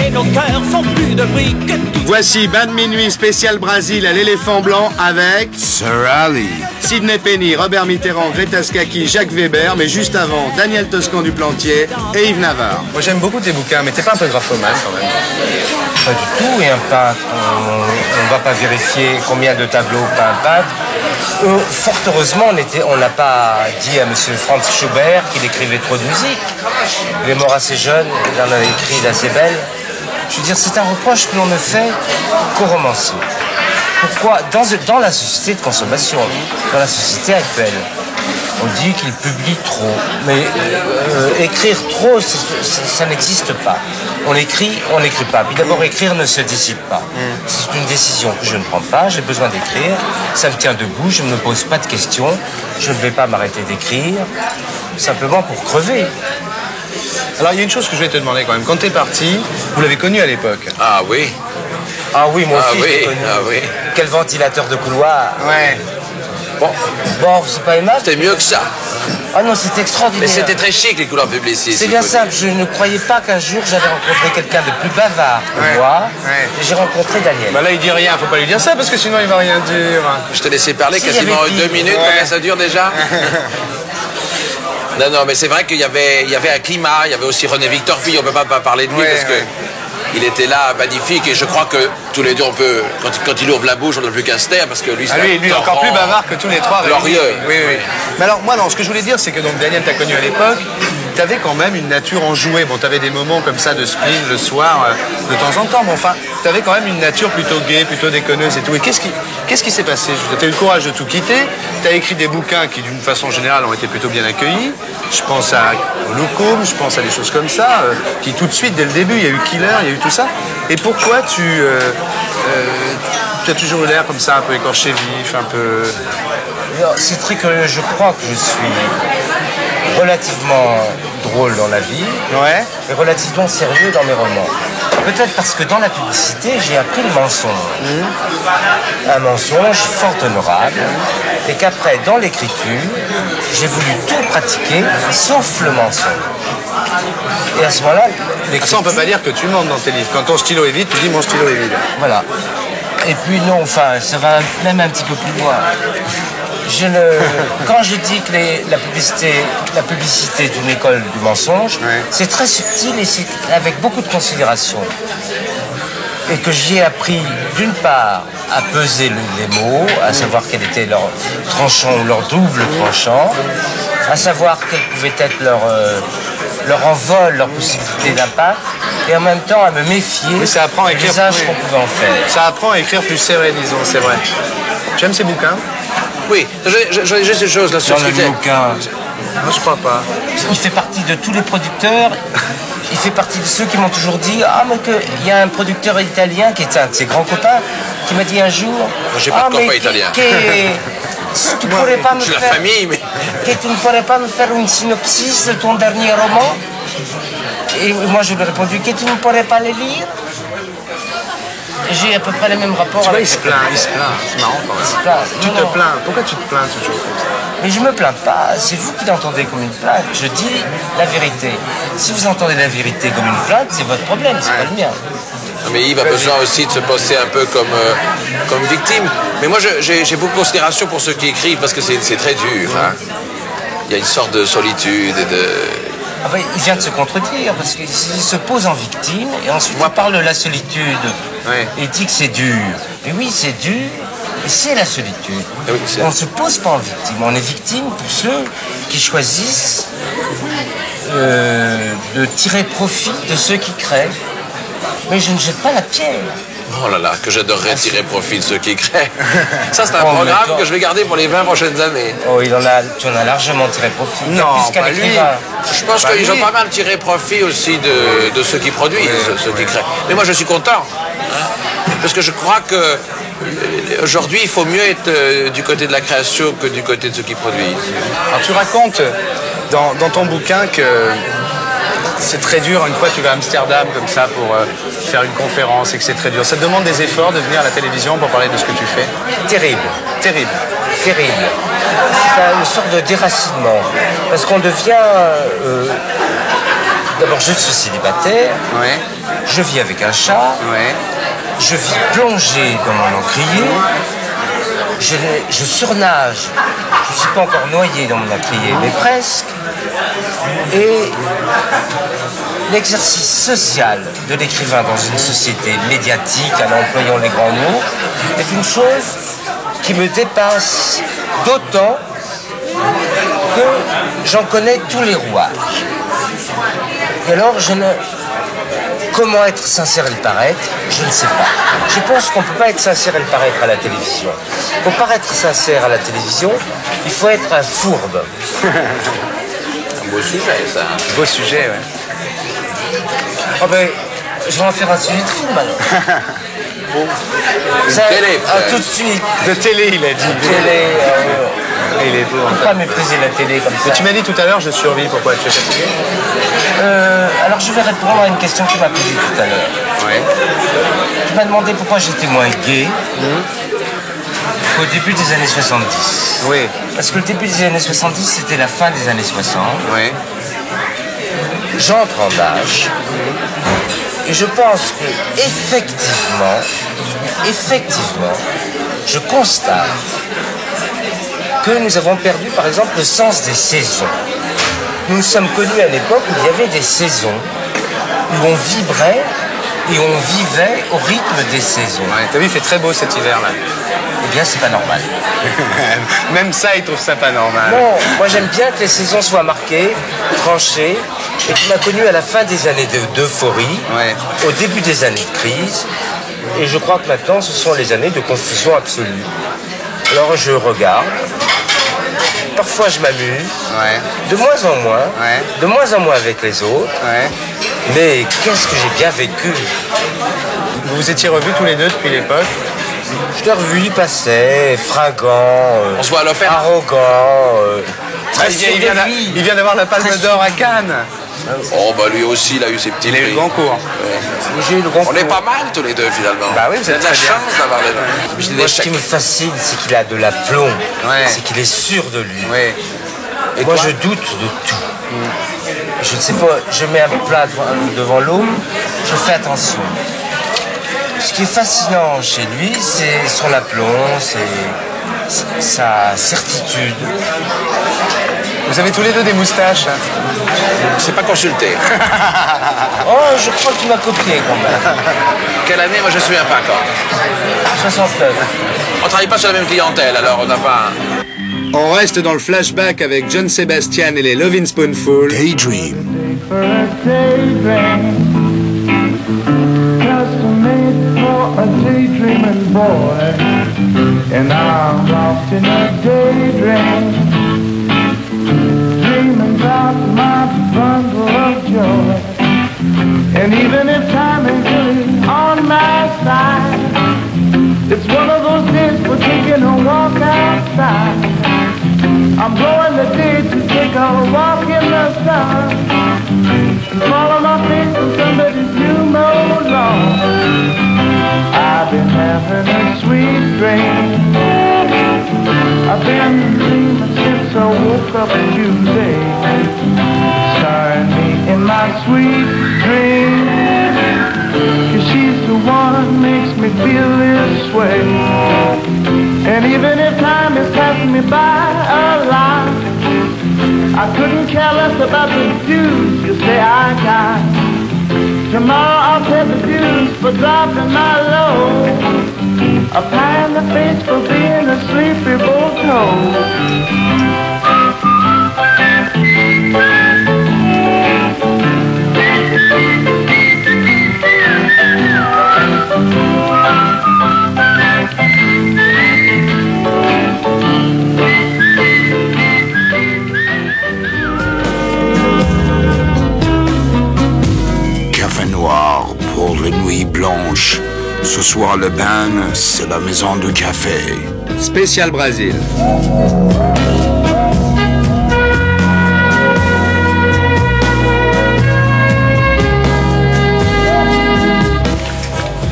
et nos cœurs font plus de bruit que tout. Voici Bain de minuit spécial Brésil à l'éléphant blanc avec Sir Ali, Sidney Penny, Robert Mitterrand, Greta Scacchi, Jacques Weber, mais juste avant, Daniel Toscan du Plantier et Yves Navarre. Moi j'aime beaucoup tes bouquins, mais t'es pas un peu graphomane quand même? Pas du tout, et un peintre, on ne va pas vérifier combien de tableaux peint un peintre. Fort heureusement, on n'a pas dit à M. Franz Schubert qu'il écrivait trop de musique. Il est mort assez jeune, il en a écrit d'assez belles. Je veux dire, c'est un reproche que l'on ne fait qu'aux romanciers. Pourquoi? Dans la société de consommation, dans la société actuelle, on dit qu'il publie trop. Mais écrire trop, ça n'existe pas. On écrit, on n'écrit pas. Puis d'abord, écrire ne se décide pas. C'est une décision que je ne prends pas. J'ai besoin d'écrire. Ça me tient debout. Je ne me pose pas de questions. Je ne vais pas m'arrêter d'écrire. Simplement pour crever. Alors il y a une chose que je vais te demander quand même. Quand t'es parti, vous l'avez connu à l'époque? Ah oui. Ah oui, moi aussi, Ah oui, je l'ai connu. ah oui. Quel ventilateur de couloir. Ouais. Bon, c'est pas aimable. C'était mieux que ça. Ah non, c'était extraordinaire. Mais c'était très chic, les couleurs publicistes. C'est bien simple, je ne croyais pas qu'un jour j'allais rencontrer quelqu'un de plus bavard que moi. Ouais. Et j'ai rencontré Daniel. Bah là il dit rien, faut pas lui dire ça parce que sinon il va rien dire. Je te laissais parler Si, quasiment j'avais dit. 2 minutes, Ouais. combien ça dure déjà? Non, mais c'est vrai qu'il y avait un climat, il y avait aussi René Victor Fille, on peut pas parler de lui Ouais, parce que ouais. il était là, magnifique, et je crois que tous les deux, on peut, quand il ouvre la bouche, on n'a plus qu'à se taire parce que lui, c'est Ah, lui il est encore plus bavard que tous les trois. glorieux. réunis. Oui. Mais alors moi non, ce que je voulais dire c'est que donc Daniel t'a connu à l'époque, t'avais quand même une nature enjouée. Bon, t'avais des moments comme ça de spleen le soir, de temps en temps, mais enfin, t'avais quand même une nature plutôt gaie, plutôt déconneuse et tout. Et qu'est-ce qui s'est passé? T'as eu le courage de tout quitter, t'as écrit des bouquins qui d'une façon générale ont été plutôt bien accueillis. Je pense à Loukoum, je pense à des choses comme ça, qui tout de suite, dès le début, il y a eu Killer, il y a eu tout ça. Et pourquoi tu as toujours eu l'air comme ça, un peu écorché vif, un peu... C'est très que je crois que je suis relativement drôle dans la vie Ouais. et relativement sérieux dans mes romans. Peut-être parce que dans la publicité, j'ai appris le mensonge. Un mensonge fort honorable. Et qu'après, dans l'écriture, j'ai voulu tout pratiquer, sauf le mensonge. Et à ce moment-là, Ça, on peut pas dire que tu mens dans tes livres. Quand ton stylo est vide, tu dis mon stylo est vide. Voilà. Et puis non, enfin, ça va même un petit peu plus loin. Quand je dis que la publicité est une école du mensonge, Ouais. c'est très subtil et c'est avec beaucoup de considération. Et que j'y ai appris, d'une part, à peser les mots, à savoir quel était leur tranchant ou leur double tranchant, à savoir quel pouvait être leur envol, leur possibilité d'impact, et en même temps à me méfier Oui, ça apprend à du écrire usage plus. qu'on pouvait en faire. Ça apprend à écrire plus serré, disons, c'est vrai. Tu aimes ces bouquins? Oui, j'ai juste une chose là sur Dans ce le que tu dis. bouquin, Non, je crois pas. il fait partie de tous les producteurs. Il fait partie de ceux qui m'ont toujours dit mais il y a un producteur italien qui est un de ses grands copains qui m'a dit un jour J'ai pas de copain italien. tu pourrais pas me J'ai la faire famille, mais... que tu ne pourrais pas me faire une synopsis de ton dernier roman? Et moi je lui ai répondu que tu ne pourrais pas le lire. Et j'ai à peu près les mêmes rapports Tu vois, avec il se plaint. C'est marrant quand même. se plaint. Tu Non, te non. plains. Pourquoi tu te plains toujours comme ça? Mais je me plains pas, c'est vous qui l'entendez comme une plainte. Je dis la vérité. Si vous entendez la vérité comme une plainte, c'est votre problème, c'est pas le mien. Non, mais Yves a besoin aussi de se poser un peu comme victime. Mais moi, j'ai beaucoup de considération pour ceux qui écrivent parce que c'est très dur. Hein. Il y a une sorte de solitude et de... Ah ben, il vient de se contredire parce qu'il se pose en victime et ensuite il parle de la solitude Ouais. et dit que c'est dur. Mais oui, c'est dur et c'est la solitude. Ah oui, c'est- On ne se pose pas en victime, on est victime pour ceux qui choisissent de tirer profit de ceux qui créent. Mais je ne jette pas la pierre. Oh là là, que j'adorerais tirer profit de ceux qui créent. Ça, c'est un Oh, programme mais que je vais garder pour les 20 prochaines années. Oh, tu en as largement tiré profit. Non, plus qu'un pas lui. écrivain. Je pense Bah, qu'ils ont oui. pas mal tiré profit aussi de ceux qui produisent, ceux qui créent. Mais moi, je suis content. Hein, parce que je crois que aujourd'hui, il faut mieux être du côté de la création que du côté de ceux qui produisent. Alors tu racontes dans ton bouquin que c'est très dur. Une fois, tu vas à Amsterdam comme ça pour faire une conférence et que c'est très dur. Ça te demande des efforts de venir à la télévision pour parler de ce que tu fais? Terrible. Terrible. Terrible. C'est une sorte de déracinement. Parce qu'on devient... D'abord, je suis célibataire. Ouais. Je vis avec un chat. Ouais. Je vis plongé dans mon encrier. Je surnage. Je ne suis pas encore noyé dans mon encrier, mais presque. Et l'exercice social de l'écrivain dans une société médiatique, en employant les grands mots, est une chose qui me dépasse d'autant que j'en connais tous les rouages. Et alors, comment être sincère et le paraître, je ne sais pas. Je pense qu'on ne peut pas être sincère et le paraître à la télévision. Pour paraître sincère à la télévision, il faut être un fourbe. Un beau sujet, ça. Beau sujet, ouais. Oh ben, je vais en faire un sujet de film alors. Ça, télé, tout de suite. De télé, il a dit. Télé, Il est beau. on ne peut pas mépriser la télé comme ça. Tu m'as dit tout à l'heure, je survis, pourquoi tu es fatigué? Alors je vais répondre à une question que tu m'as posée tout à l'heure. Ouais. Tu m'as demandé pourquoi j'étais moins gay qu'au début des années 70. Oui. Parce que le début des années 70, c'était la fin des années 60. Ouais. J'entre en âge. Et je pense que, effectivement, je constate que nous avons perdu, par exemple, le sens des saisons. Nous sommes connus à l'époque où il y avait des saisons, où on vibrait et on vivait au rythme des saisons. Ouais. T'as vu, il fait très beau cet hiver-là. Eh bien, c'est pas normal. Même ça, il trouve ça pas normal. Non, moi j'aime bien que les saisons soient marquées, tranchées, et tu m'as connu à la fin des années d'euphorie, Ouais. au début des années de crise, et je crois que maintenant ce sont les années de confusion absolue. Alors je regarde, parfois je m'amuse, Ouais. de moins en moins avec les autres, Ouais. mais qu'est-ce que j'ai bien vécu. Vous vous étiez revus tous les deux depuis l'époque? Je l'ai revu, il passait, fringant, On se voit à l'opéra. arrogant, très sûr il de lui. vient d'avoir la Palme Très d'Or à Cannes. Oh, bah lui aussi, il a eu ses petits Il a eu prix. le grand cours. J'ai eu le grand On est cours. pas mal tous les deux finalement. Bah oui, vous Vous avez êtes de la très bien. chance d'avoir les deux. J'ai Moi, des ce qui chèques. me fascine, c'est qu'il a de l'aplomb. Ouais. C'est qu'il est sûr de lui. Oui. Et moi, je doute de tout. Je ne sais pas, je mets un plat devant l'eau, je fais attention. Ce qui est fascinant chez lui, c'est son aplomb, c'est sa certitude. Vous avez tous les deux des moustaches. C'est pas consulté. Oh, je crois que tu m'as copié quand même. Quelle année? Moi je me souviens pas encore. 69. On travaille pas sur la même clientèle, alors on n'a pas. On reste dans le flashback avec John Sebastian et les Lovin' Spoonful. Daydream. Custom made for a daydreaming boy, and I'm lost in a daydream, dreaming about my bundle of joy. And even if time is really on my side, it's one of those days for taking a walk outside. I'm blowing the day to take a walk in the sun. Fall on my face in somebody's new mode lawn. I've been having a sweet dream. I've been dreaming since I woke up Tuesday. Starring me in my sweet dream. 'Cause she's the one makes me feel this way. And even if time is passing me by a lot, I couldn't care less about the dues you say I got. Tomorrow I'll pay the dues for dropping my load. A pie in the face for being a sleepy bull toad. Café noir pour les nuits blanches. Ce soir, le bain, c'est la maison du café. Spécial Brésil.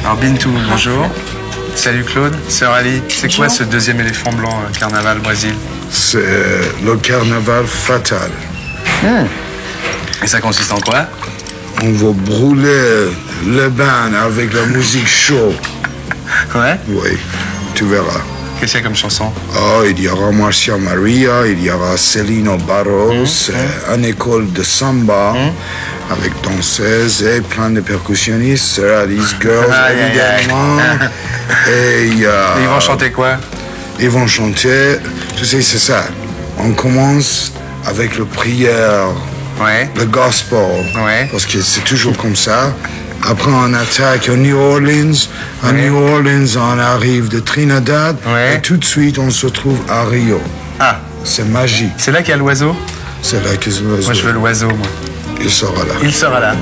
Alors Bintou, bonjour. Salut Claude, Sœur Ali. C'est quoi ce deuxième éléphant blanc, Carnaval Brésil? C'est le carnaval fatal. Et ça consiste en quoi? On va brûler le bain avec la musique chaude. Ouais. Oui, tu verras. Qu'est-ce qu'il y a comme chanson? Oh, il y aura Marcia Maria, il y aura Celino Barros, une école de samba avec danseuses et plein de percussionnistes, Alice Girls évidemment. Et ils vont chanter quoi? Ils vont chanter, tu sais, c'est ça. On commence avec la prière, le gospel, parce que c'est toujours comme ça. Après, on attaque à New Orleans. À New Orleans, on arrive de Trinidad. Et tout de suite, on se retrouve à Rio. Ah. C'est magique. C'est là qu'il y a l'oiseau? C'est là qu'il y a l'oiseau. Moi, je veux l'oiseau, moi. Il sera là. Il sera là.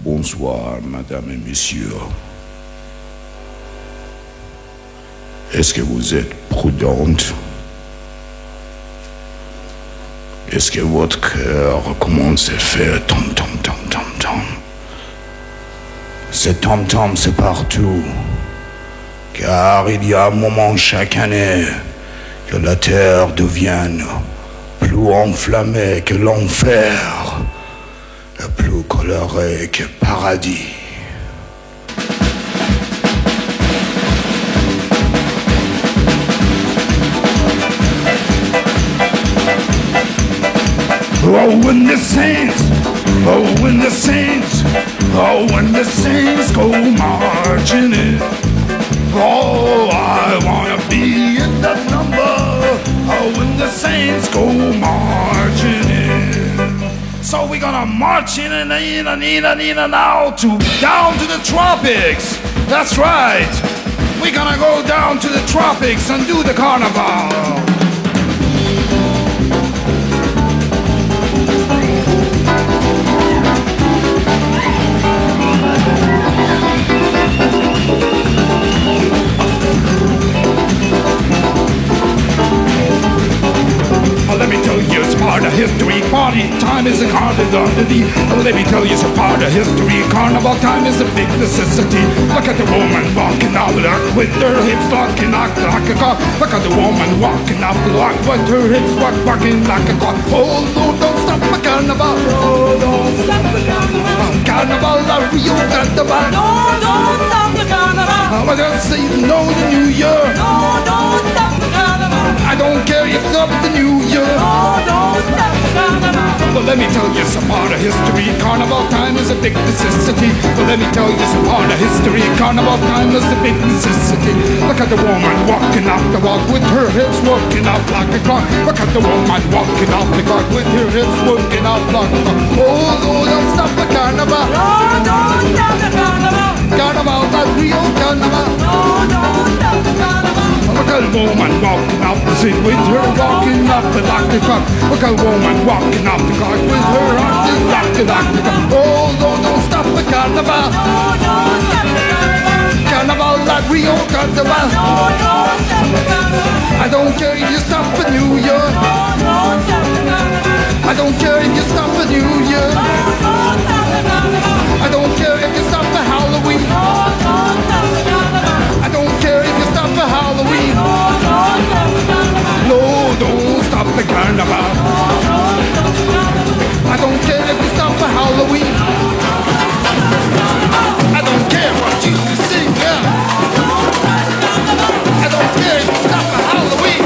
Bonsoir, madame et messieurs. Est-ce que vous êtes prudente? Est-ce que votre cœur commence à faire tom-tom, tom-tom, tom? Ce tom-tom, c'est partout. Car il y a un moment chaque année que la terre devienne plus enflammée que l'enfer et plus colorée que paradis. Oh, when the saints, oh, when the saints, oh, when the saints go marching in. Oh, I wanna be in that number. Oh, when the saints go marching in. So we're gonna march in and now to down to the tropics. That's right. We're gonna go down to the tropics and do the carnival. Let me tell you, it's part of history. Party time is a carnival. Let me tell you, it's a part of history. Carnival time is a big necessity. Look at the woman walking out the block with her hips walking like a clock. Look at the woman walking out the block with her hips walking like a clock. Oh, no, don't stop the carnival. No, don't stop the carnival. Carnival, the Rio Carnival. No, don't stop the carnival. I just say no to New Year. No, don't stop the carnival. I don't care if it's up the New Year. No, don't stop the carnival. Well, let me tell you, it's a part of history. Carnival time is a big necessity. Well, let me tell you, it's a part of history. Carnival time is a big necessity. Look at the woman walking off the walk with her hips working out like a clock. Look at the woman walking off the clock with her hips working out like a clock. Oh, no, don't stop the carnival. No, don't stop the carnival. Carnival, that real carnival. No, don't stop the carnival. Look at the woman walking off the street with her walking off the like a clock. Look at the woman walking off the clock with her arms like the clock. Oh, no, don't stop the carnival. No, don't stop the carnival. Carnival, that real carnival. No, don't stop the carnival. I don't care if you stop for New Year. No, don't stop the carnival. I don't care if you stop for New Year. No, don't stop the carnival. I don't care if you stop for Halloween. No, don't stop the carnival. I don't care if you stop for Halloween. No, don't stop the carnival. No, don't stop the carnival. I don't care if you stop for Halloween. I don't care what you sing, yeah. I don't care if you stop for Halloween.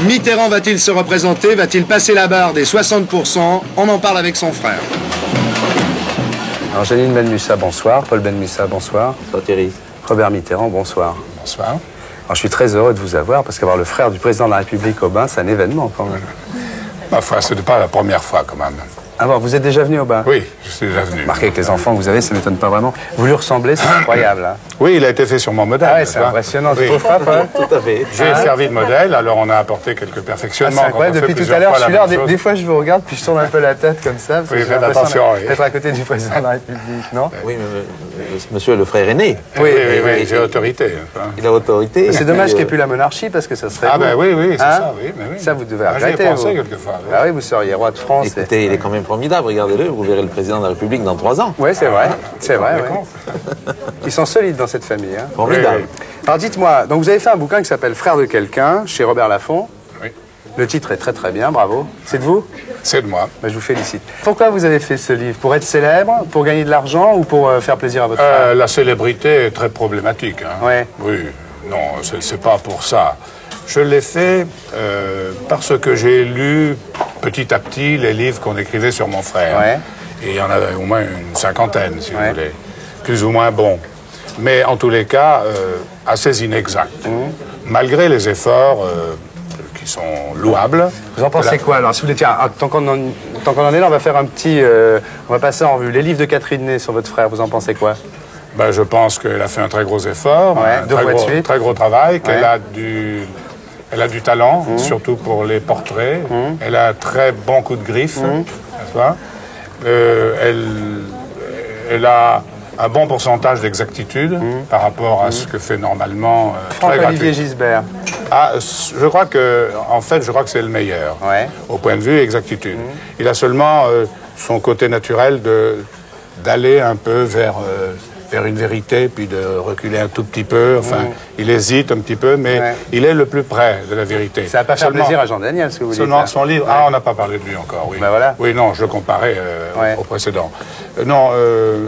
Mitterrand va-t-il se représenter? Va-t-il passer la barre des 60%? On en parle avec son frère. Alors, Janine Benmussa, bonsoir. Paul Benmussa, bonsoir. Bonsoir Thierry. Robert Mitterrand, bonsoir. Bonsoir. Alors, je suis très heureux de vous avoir parce qu'avoir le frère du président de la République au bain, c'est un événement quand même. Ma foi, ce n'est pas la première fois quand même. Ah bon, vous êtes déjà venu au bain? Oui, je suis déjà venu. Marqué avec les enfants que vous avez, ça ne m'étonne pas vraiment. Vous lui ressemblez, c'est incroyable. Hein. Oui, il a été fait sur mon modèle. Ah ouais, c'est impressionnant. Oui. Je trouve pas, Paul. Tout à fait. J'ai servi de modèle, alors on a apporté quelques Ah, perfectionnements. c'est incroyable, depuis tout à l'heure, je suis là, des fois je vous regarde, puis je tourne un peu la tête comme ça. Parce que Oui, j'ai faites l'impression attention, oui. d'être à côté du président de la République, non? Oui, mais monsieur est le frère aîné. Oui, j'ai autorité. Enfin. Il a autorité. Mais c'est dommage qu'il n'y ait plus la monarchie parce que ça serait. Ah beau. ben oui, c'est Hein? ça, oui. Mais oui. Ça, vous devez J'y ai regretter. pensé vous. quelquefois. Oui. Ah oui, vous seriez roi de France. Écoutez, il est quand même formidable, regardez-le, vous verrez le président de la République dans 3 ans. Oui, c'est vrai. C'est vrai, ouais. Ils sont solides dans cette famille. Hein. Formidable. Oui, Alors dites-moi, donc vous avez fait un bouquin qui s'appelle Frère de quelqu'un, chez Robert Laffont. Oui. Le titre est très très bien, bravo. C'est de vous? C'est de moi. Ben, je vous félicite. Pourquoi vous avez fait ce livre? Pour être célèbre? Pour gagner de l'argent? Ou pour faire plaisir à votre frère? La célébrité est très problématique. Hein. Ouais. Oui, non, c'est pas pour ça. Je l'ai fait parce que j'ai lu petit à petit les livres qu'on écrivait sur mon frère. Ouais. Et il y en avait au moins une cinquantaine, si Ouais. vous voulez. Plus ou moins bons. Mais en tous les cas, assez inexacts. Malgré les efforts qui sont louables. Vous en pensez quoi alors? Si vous voulez, tiens, tant qu'on en est là, on va faire un petit. On va passer en revue. Les livres de Catherine Ney sur votre frère, vous en pensez quoi? Ben, je pense qu'elle a fait un très gros effort, Ouais, un deux fois de suite. très gros travail, qu'elle Ouais. elle a du talent, surtout pour les portraits. Elle a un très bon coup de griffe, n'est-ce pas? Elle a un bon pourcentage d'exactitude par rapport à ce que fait normalement très Franck-Olivier gratuit. Gisbert. Ah, je crois que c'est le meilleur Ouais. au point de vue exactitude. Il a seulement son côté naturel d'aller un peu vers une vérité, puis de reculer un tout petit peu. Enfin, il hésite un petit peu, mais Ouais. il est le plus près de la vérité. Ça va pas faire Seulement- plaisir à Jean Daniel, ce que vous dites. Seulement là. son livre. Ah, on n'a pas parlé de lui encore, oui. Ben voilà. Oui, non, je le comparais Ouais. au précédent. Non,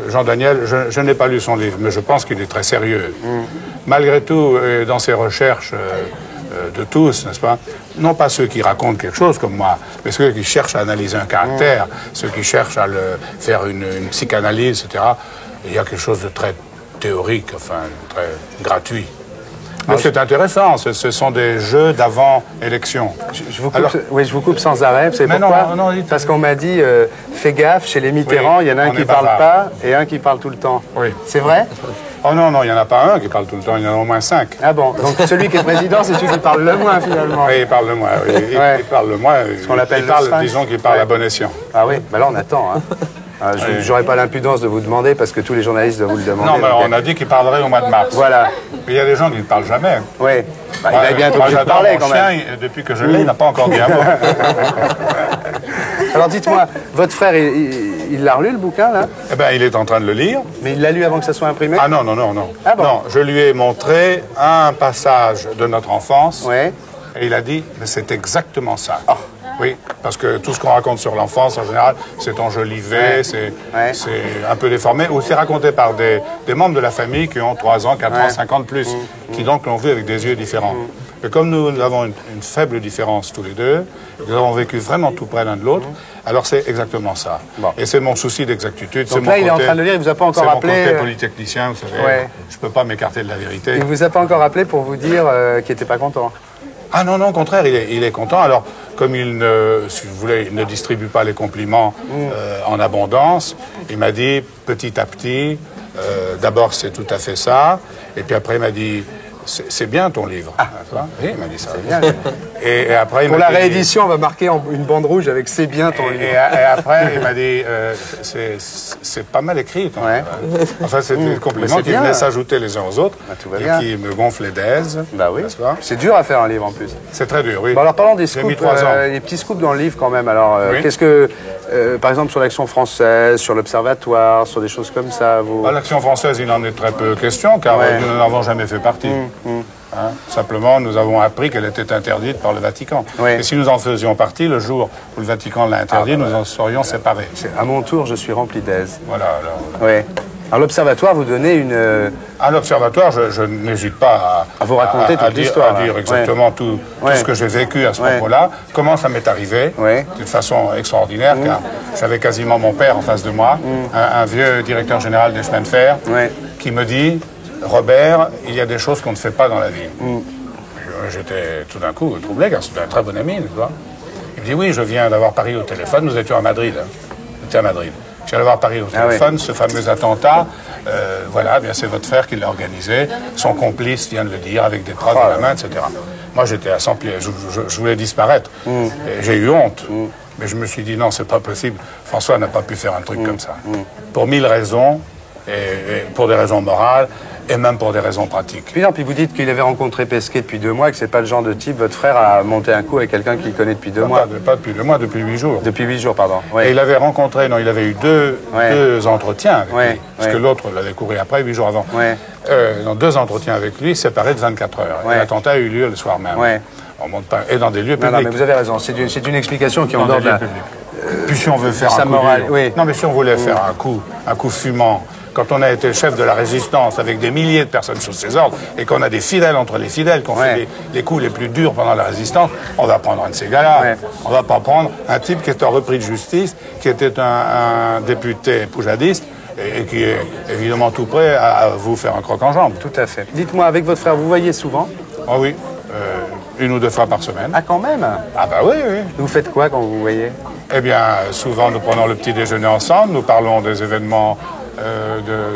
Jean Daniel, je n'ai pas lu son livre, mais je pense qu'il est très sérieux. Malgré tout, dans ses recherches de tous, n'est-ce pas? Non pas ceux qui racontent quelque chose comme moi, mais ceux qui cherchent à analyser un caractère, ceux qui cherchent à faire une psychanalyse, etc. Il y a quelque chose de très théorique, enfin, très gratuit. Mais c'est intéressant, ce sont des jeux d'avant-élection. Je vous coupe, Alors- oui, je vous coupe sans arrêt. Vous savez Mais pourquoi? non, dites- Parce qu'on m'a dit, fais gaffe, chez les Mitterrand, Oui, il y en a un on qui est parle bavard. pas et un qui parle tout le temps. Oui. C'est vrai? Oh non, il n'y en a pas un qui parle tout le temps, il y en a au moins 5. Ah bon, donc celui qui est président, c'est celui qui parle le moins finalement. Oui, il parle le moins. Oui. Ouais. Il parle le moins. qu'on appelle il le parle, sphinx. disons qu'il parle Ouais. à bon escient. Ah oui, ben là on attend. Hein. J'aurais pas l'impudence de vous demander parce que tous les journalistes doivent vous le demander. Non, mais donc, on a dit qu'il parlerait au mois de mars. Voilà, Mais il y a des gens qui ne parlent jamais. oui. Bah, il va bien être Moi, obligé de j'adore parler mon quand chien, même. depuis que je l'ai, il n'a pas encore dit un mot. Alors dites-moi, votre frère, il l'a relu le bouquin là? Eh bien, il est en train de le lire. Mais il l'a lu avant que ça soit imprimé? Ah non. Ah bon? Non, je lui ai montré un passage de notre enfance. Ouais. Et il a dit, mais c'est exactement ça. Oui, parce que tout ce qu'on raconte sur l'enfance, en général, c'est enjolivé, Ouais. c'est Ouais. un peu déformé, ou c'est raconté par des membres de la famille qui ont 3 ans, 4 ans, Ouais. 5 ans de plus, qui donc l'ont vu avec des yeux différents. Et comme nous avons une faible différence tous les deux, et que nous avons vécu vraiment tout près l'un de l'autre, alors c'est exactement ça. Bon. Et c'est mon souci d'exactitude. Donc c'est là, mon il est en côté- train de le lire, il vous a pas encore c'est mon appelé, côté polytechnicien, vous savez. Ouais. Je ne peux pas m'écarter de la vérité. Il vous a pas encore appelé pour vous dire qu'il était pas content? Ah non, au contraire, il est content. Alors, comme il ne, si vous voulez, il ne distribue pas les compliments en abondance, il m'a dit petit à petit, d'abord c'est tout à fait ça, et puis après il m'a dit, c'est bien ton livre. Oui, il m'a dit ça. Bien. Et après, il Pour m'a la dit- réédition, on va marquer une bande rouge avec c'est bien ton livre. et après, il m'a dit, c'est pas mal écrit. ton Ouais. livre. Enfin, c'était des Mais compliments c'est qui bien. venaient s'ajouter les uns aux autres Bah, tout va et bien. qui me gonflaient d'aise. Bah oui, n'est-ce pas? c'est dur à faire un livre en plus. C'est très dur, oui. Bon alors parlons des J'ai scoops, mis 3 ans. les petits scoops dans le livre quand même. Alors Oui. qu'est-ce que, par exemple sur l'Action française, sur l'Observatoire, sur des choses comme ça, vous... À l'Action française, il en est très peu question, car Ouais. nous n'en avons jamais fait partie. Hein, simplement, nous avons appris qu'elle était interdite par le Vatican. Ouais. Et si nous en faisions partie, le jour où le Vatican l'a interdit, nous en serions séparés. À mon tour, je suis rempli d'aise. Voilà, alors, Oui. Alors l'Observatoire, vous donnez une... À l'Observatoire, je n'hésite pas à vous raconter toute l'histoire. À dire exactement tout ce que j'ai vécu à ce propos-là, comment ça m'est arrivé, d'une façon extraordinaire, car j'avais quasiment mon père en face de moi, un vieux directeur général des chemins de fer, qui me dit, Robert, il y a des choses qu'on ne fait pas dans la vie. J'étais tout d'un coup troublé, car c'était un très bon ami, tu vois. Il me dit, oui, je viens d'avoir Paris au téléphone, nous étions à Madrid. J'étais à Madrid. Je viens d'avoir Paris au téléphone, ce fameux attentat, voilà, bien c'est votre frère qui l'a organisé, son complice vient de le dire, avec des preuves à la main, etc. Moi, j'étais à 100 pieds, je voulais disparaître. J'ai eu honte, mais je me suis dit, non, c'est pas possible. François n'a pas pu faire un truc comme ça. Pour 1000 raisons, et pour des raisons morales, et même pour des raisons pratiques. Puis non, puis vous dites qu'il avait rencontré Pesquet depuis 2 mois et que c'est pas le genre de type, votre frère a monté un coup avec quelqu'un qu'il connaît depuis 2 mois. Pas depuis 2 mois, depuis 8 jours. Depuis 8 jours, pardon. Et il avait rencontré, non, il avait eu deux entretiens avec lui, parce que l'autre l'avait couru après, 8 jours avant. Dans 2 entretiens avec lui, séparés de 24 heures. Et l'attentat a eu lieu le soir même. On monte pas, et dans des lieux publics. Non, mais vous avez raison, c'est une explication qui est en dehors de la... Puis si on veut faire un coup morale, non, mais si on voulait faire un coup fumant, quand on a été chef de la résistance avec des milliers de personnes sous ses ordres et qu'on a des fidèles entre les fidèles, qu'on fait les coups les plus durs pendant la résistance, on va prendre un de ces gars-là. On va pas prendre un type qui est en repris de justice, qui était un député poujadiste et qui est évidemment tout prêt à vous faire un croc en jambe. Tout à fait. Dites-moi, avec votre frère, vous voyez souvent? Oh oui, 1 ou 2 fois par semaine. Ah, quand même? Ah bah oui, oui. Vous faites quoi quand vous voyez? Eh bien, souvent nous prenons le petit déjeuner ensemble, nous parlons des événements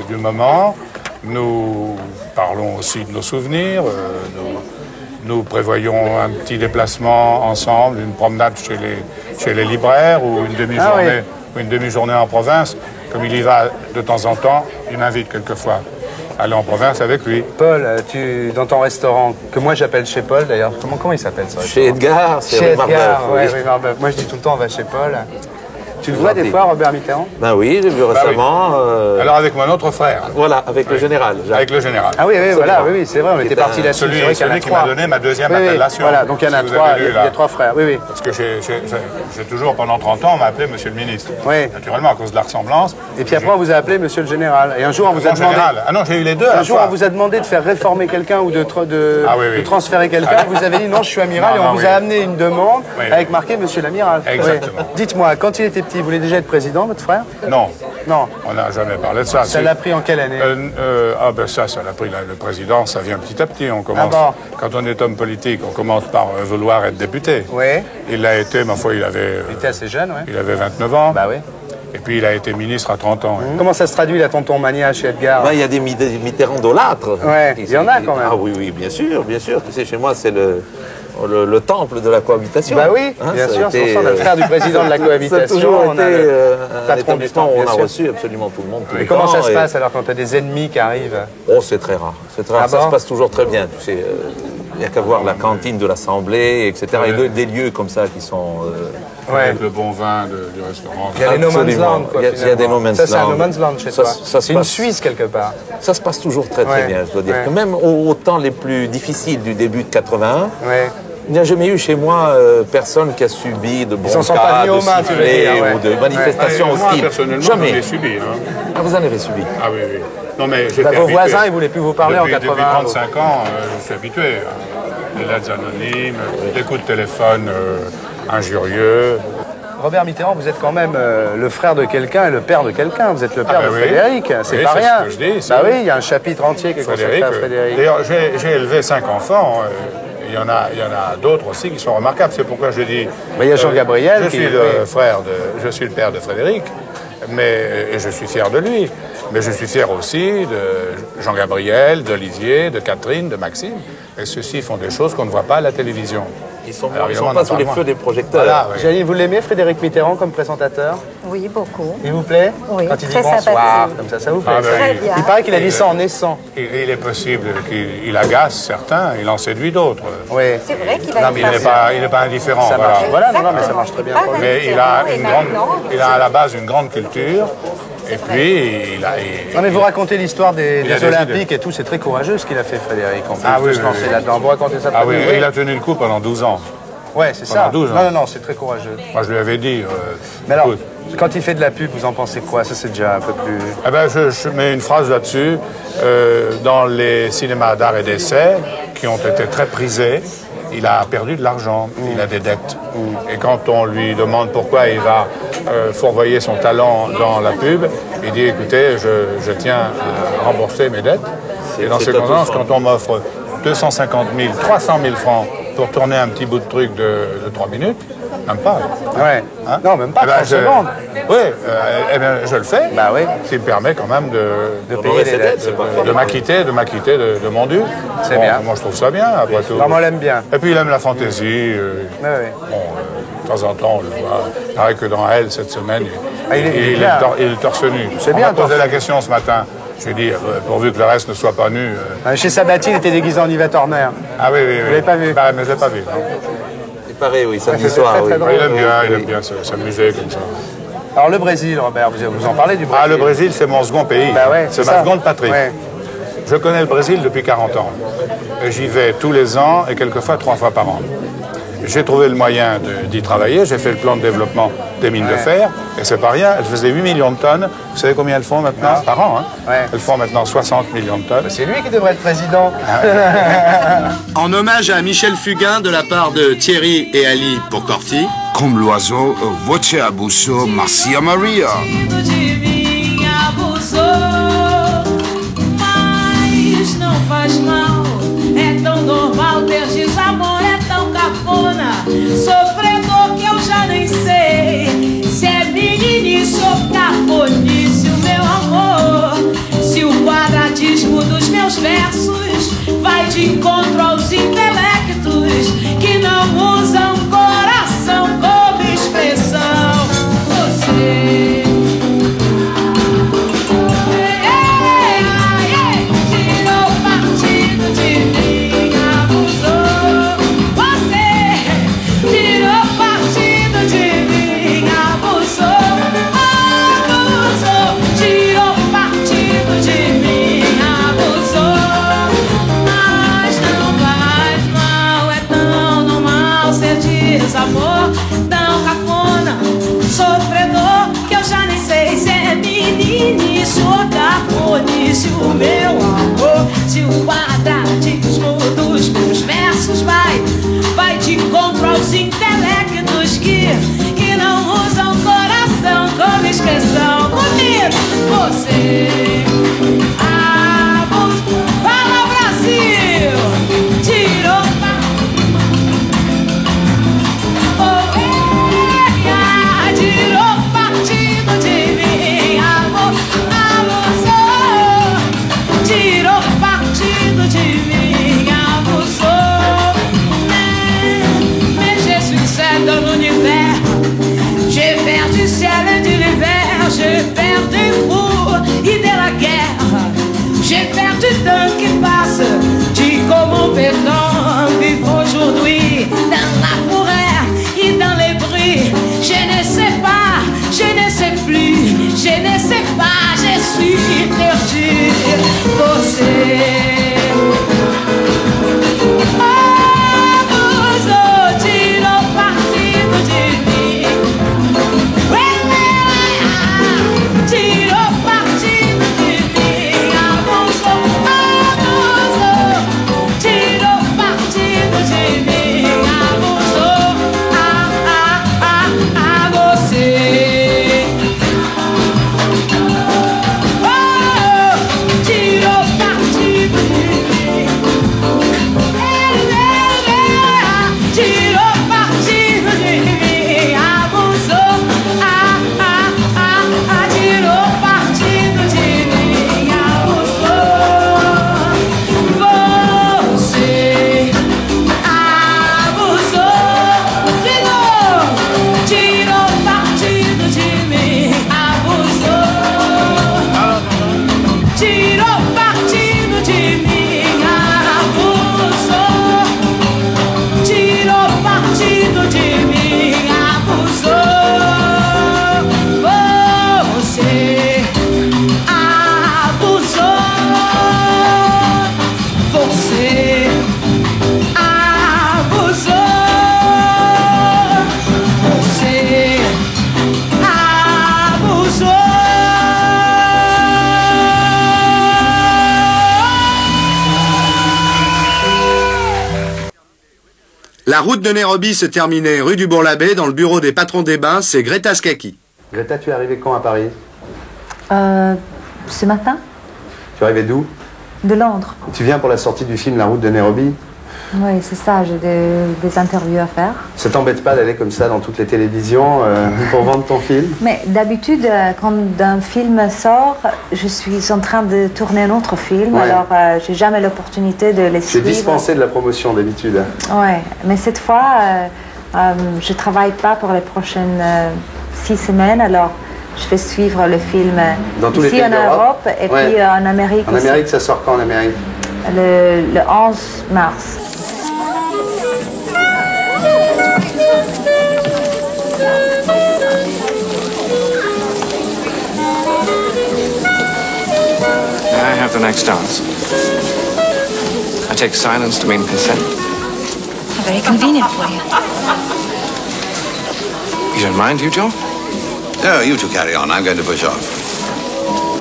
du moment. Nous parlons aussi de nos souvenirs. Nous prévoyons un petit déplacement ensemble, une promenade chez les libraires ou une demi-journée en province. Comme il y va de temps en temps, il m'invite quelquefois à aller en province avec lui. Paul, dans ton restaurant, que moi j'appelle chez Paul d'ailleurs, comment il s'appelle ça? Chez Edgar, c'est Chez Edgar, Edgar, oui, Marbeuf. Moi je dis tout le temps on va chez Paul. Tu le vois des fois, Robert Mitterrand? Ben oui, j'ai vu récemment. Alors avec mon autre frère. Voilà, avec le général. Jacques. Avec le général. Ah oui, voilà, oui, c'est vrai, on était partis là-dessus. Celui qui m'a donné ma deuxième appellation. Voilà, donc il y en a 3, il y a 3 frères, oui. Parce que j'ai toujours, pendant 30 ans, on m'a appelé Monsieur le Ministre. Oui. Naturellement, à cause de la ressemblance. Et puis après, on vous a appelé Monsieur le Général. Et un jour, on vous a demandé... Ah non, j'ai eu les deux. Un jour, on vous a demandé de faire réformer quelqu'un ou de transférer quelqu'un. Vous avez dit non, je suis amiral, et on vous a amené une demande avec marqué Monsieur l'amiral. Exactement. Dites-moi, quand il était petit, vous voulez déjà être président, votre frère? Non. Non. On n'a jamais parlé de ça. Ça l'a pris en quelle année? Ça l'a pris le président, ça vient petit à petit. On commence, quand on est homme politique, on commence par vouloir être député. Oui. Il l'a été, ma foi, il était assez jeune, oui. Il avait 29 ans. Bah oui. Et puis il a été ministre à 30 ans. Comment ça se traduit la tonton mania chez Edgar? Il y a des Mitterrand d'olâtres. Ouais, il y en a quand même. Ah oui, bien sûr, bien sûr. Tu sais, chez moi, c'est le temple de la cohabitation. Bah oui, bien sûr, c'est pour ça, on a le frère du président de la cohabitation. Ça a toujours été un établissement où on a sûr. reçu absolument tout le monde. Et comment ça se passe alors quand tu as des ennemis qui arrivent? Oh, c'est très rare. C'est très rare. Ça se passe toujours très bien. Tu sais, il n'y a qu'à voir la cantine de l'Assemblée, etc. Et des lieux comme ça qui sont... Avec le bon vin du restaurant. Il y a les no man's land, quoi. Il y a des no man's land. Ça, c'est un no man's land chez toi. C'est une Suisse, quelque part. Ça se passe toujours très, très bien, je dois dire. Que même aux temps les plus difficiles du début de 81, il n'y a jamais eu chez moi personne qui a subi de broncades, de sifflets ou de manifestations hostiles. Personnellement, jamais. J'en ai subi. Ah, vous en avez subi? Ah oui, oui. Non, mais vos voisins, ils ne voulaient plus vous parler en 80. Depuis 35 ans, je suis habitué. Les lettres anonymes, des coups de téléphone injurieux. Robert Mitterrand, vous êtes quand même le frère de quelqu'un et le père de quelqu'un. Vous êtes le père de Frédéric, c'est pas rien. Ce que je dis, bah oui, il y a un chapitre entier qui est consacré à Frédéric. D'ailleurs, j'ai élevé 5 enfants. Il y en a d'autres aussi qui sont remarquables. C'est pourquoi je dis. Mais il y a Jean-Gabriel. Je suis le père de Frédéric, et je suis fier de lui. Mais je suis fier aussi de Jean-Gabriel, d'Olivier, de Catherine, de Maxime. Et ceux-ci font des choses qu'on ne voit pas à la télévision. Ils sont pas sous les feux des projecteurs. Voilà, oui. Janine, vous l'aimez, Frédéric Mitterrand, comme présentateur? Oui, beaucoup. Il vous plaît? Oui, quand il très dit bonsoir, sympathique. comme ça vous plaît? Très bien. Il paraît qu'il a dit ça en naissant. Il est possible qu'il agace certains, il en séduit d'autres. Oui. C'est vrai qu'il a Non, mais il n'est pas indifférent. Ça marche. Voilà, non, mais ça marche très bien. Mais il a à la base une grande culture. Et puis, Non, mais vous racontez l'histoire des Olympiques et tout, c'est très courageux ce qu'il a fait, Frédéric. En plus de se lancer là-dedans. Vous racontez ça? Ah oui, il a tenu le coup pendant 12 ans. Ouais, c'est ça. 12 ans. Non, c'est très courageux. Moi, je lui avais dit, mais alors, Quand il fait de la pub, vous en pensez quoi? Ça, c'est déjà un peu plus... Eh ben, je mets une phrase là-dessus. Dans les cinémas d'art et d'essai, qui ont été très prisés, il a perdu de l'argent, il a des dettes. Et quand on lui demande pourquoi il va fourvoyer son talent dans la pub, il dit, écoutez, je tiens à rembourser mes dettes. Et dans ces circonstances, quand on m'offre 250 000, 300 000 francs pour tourner un petit bout de truc de 3 minutes, même pas. Ouais. Hein? Non, même pas 30 secondes. Oui, je le fais. Bah oui. S'il me permet quand même de payer les dettes. De m'acquitter de mon dû. C'est bien. Moi, je trouve ça bien, après tout. Non, moi, on l'aime bien. Et puis, il aime la fantaisie. Bon, de temps en temps, on le voit. Il paraît que dans Elle, cette semaine, il est torse nu. C'est bien. On m'a posé la question ce matin. Je lui ai dit, pourvu que le reste ne soit pas nu. Chez Sabati, il était déguisé en Yves Turner. Ah oui. Vous l'avez pas vu? Bah, mais je l'ai pas vu, non. Il paraît, oui, samedi soir. Très, très drôle. Il aime bien s'amuser comme ça. Alors le Brésil, Robert, vous en parlez du Brésil? Ah, le Brésil, c'est mon second pays. Bah ouais, c'est ma seconde patrie. Ouais. Je connais le Brésil depuis 40 ans. J'y vais tous les ans et quelquefois 3 fois par an. J'ai trouvé le moyen d'y travailler. J'ai fait le plan de développement des mines de fer. Et c'est pas rien. Elles faisaient 8 millions de tonnes. Vous savez combien elles font maintenant? Par an, hein? Elles font maintenant 60 millions de tonnes. C'est lui qui devrait être président. En hommage à Michel Fugain de la part de Thierry et Ali pour Corti. Comme l'oiseau, voce abuso, Marcia Maria. Faz mal, é tão normal ter desamor, é tão cafona, sofredor que eu já nem sei se é meninice ou cafonice o meu amor. Se o quadradismo dos meus versos vai de encontro aos intelectos que não usam coração como expressão. Você amor tão cafona, sofredor que eu já nem sei se é meninice ou cafonice o meu amor. Se o quadradismo dos meus versos vai de encontro aos intelectos que não usam coração como expressão. Comigo, você fala Brasil, tirou La route de Nairobi se terminait rue du Bourg-l'Abbé, dans le bureau des patrons des bains, c'est Greta Scacchi. Greta, tu es arrivée quand à Paris? Ce matin. Tu es arrivée d'où? De Londres. Tu viens pour la sortie du film La route de Nairobi? Oui, c'est ça, j'ai des interviews à faire. Ça t'embête pas d'aller comme ça dans toutes les télévisions pour vendre ton film? Mais d'habitude, quand un film sort, je suis en train de tourner un autre film, ouais. Alors j'ai jamais l'opportunité de les suivre. Tu es dispensé de la promotion d'habitude. Oui, mais cette fois, je travaille pas pour les prochaines 6 semaines, alors je vais suivre le film dans tous ici les pays en Europe et ouais. puis en Amérique aussi. En Amérique, ça sort quand en Amérique? Le 11 mars. I have the next dance. I take silence to mean consent. Very convenient for you. You don't mind, you, John? No, you two carry on. I'm going to push off.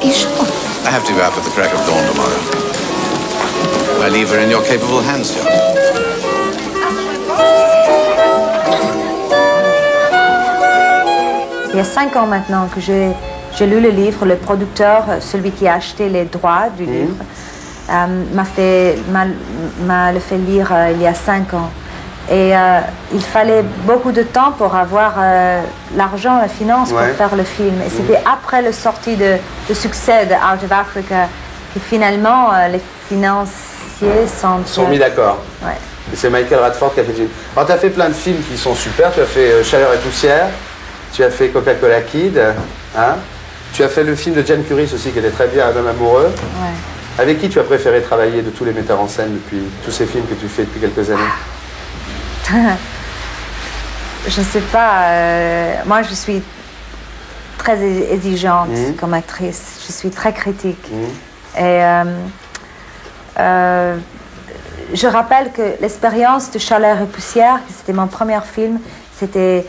Are you sure? I have to be up at the crack of dawn tomorrow. I leave her in your capable hands, John. Il y a 5 ans maintenant que j'ai lu le livre. Le producteur, celui qui a acheté les droits du livre, m'a fait lire il y a 5 ans. Et il fallait beaucoup de temps pour avoir l'argent, la finance pour faire le film. Et c'était après la sortie de succès de Out of Africa que finalement les financiers sont mis d'accord. Ouais. Et c'est Michael Radford qui a fait le film. Alors tu as fait plein de films qui sont super. Tu as fait Chaleur et poussière. Tu as fait Coca-Cola Kid. Hein? Tu as fait le film de Jane Curis aussi qui était très bien, Un homme amoureux. Ouais. Avec qui tu as préféré travailler de tous les metteurs en scène depuis tous ces films que tu fais depuis quelques années? Je ne sais pas. Moi, je suis très exigeante comme actrice. Je suis très critique. Et je rappelle que l'expérience de Chaleur et poussière, c'était mon premier film, c'était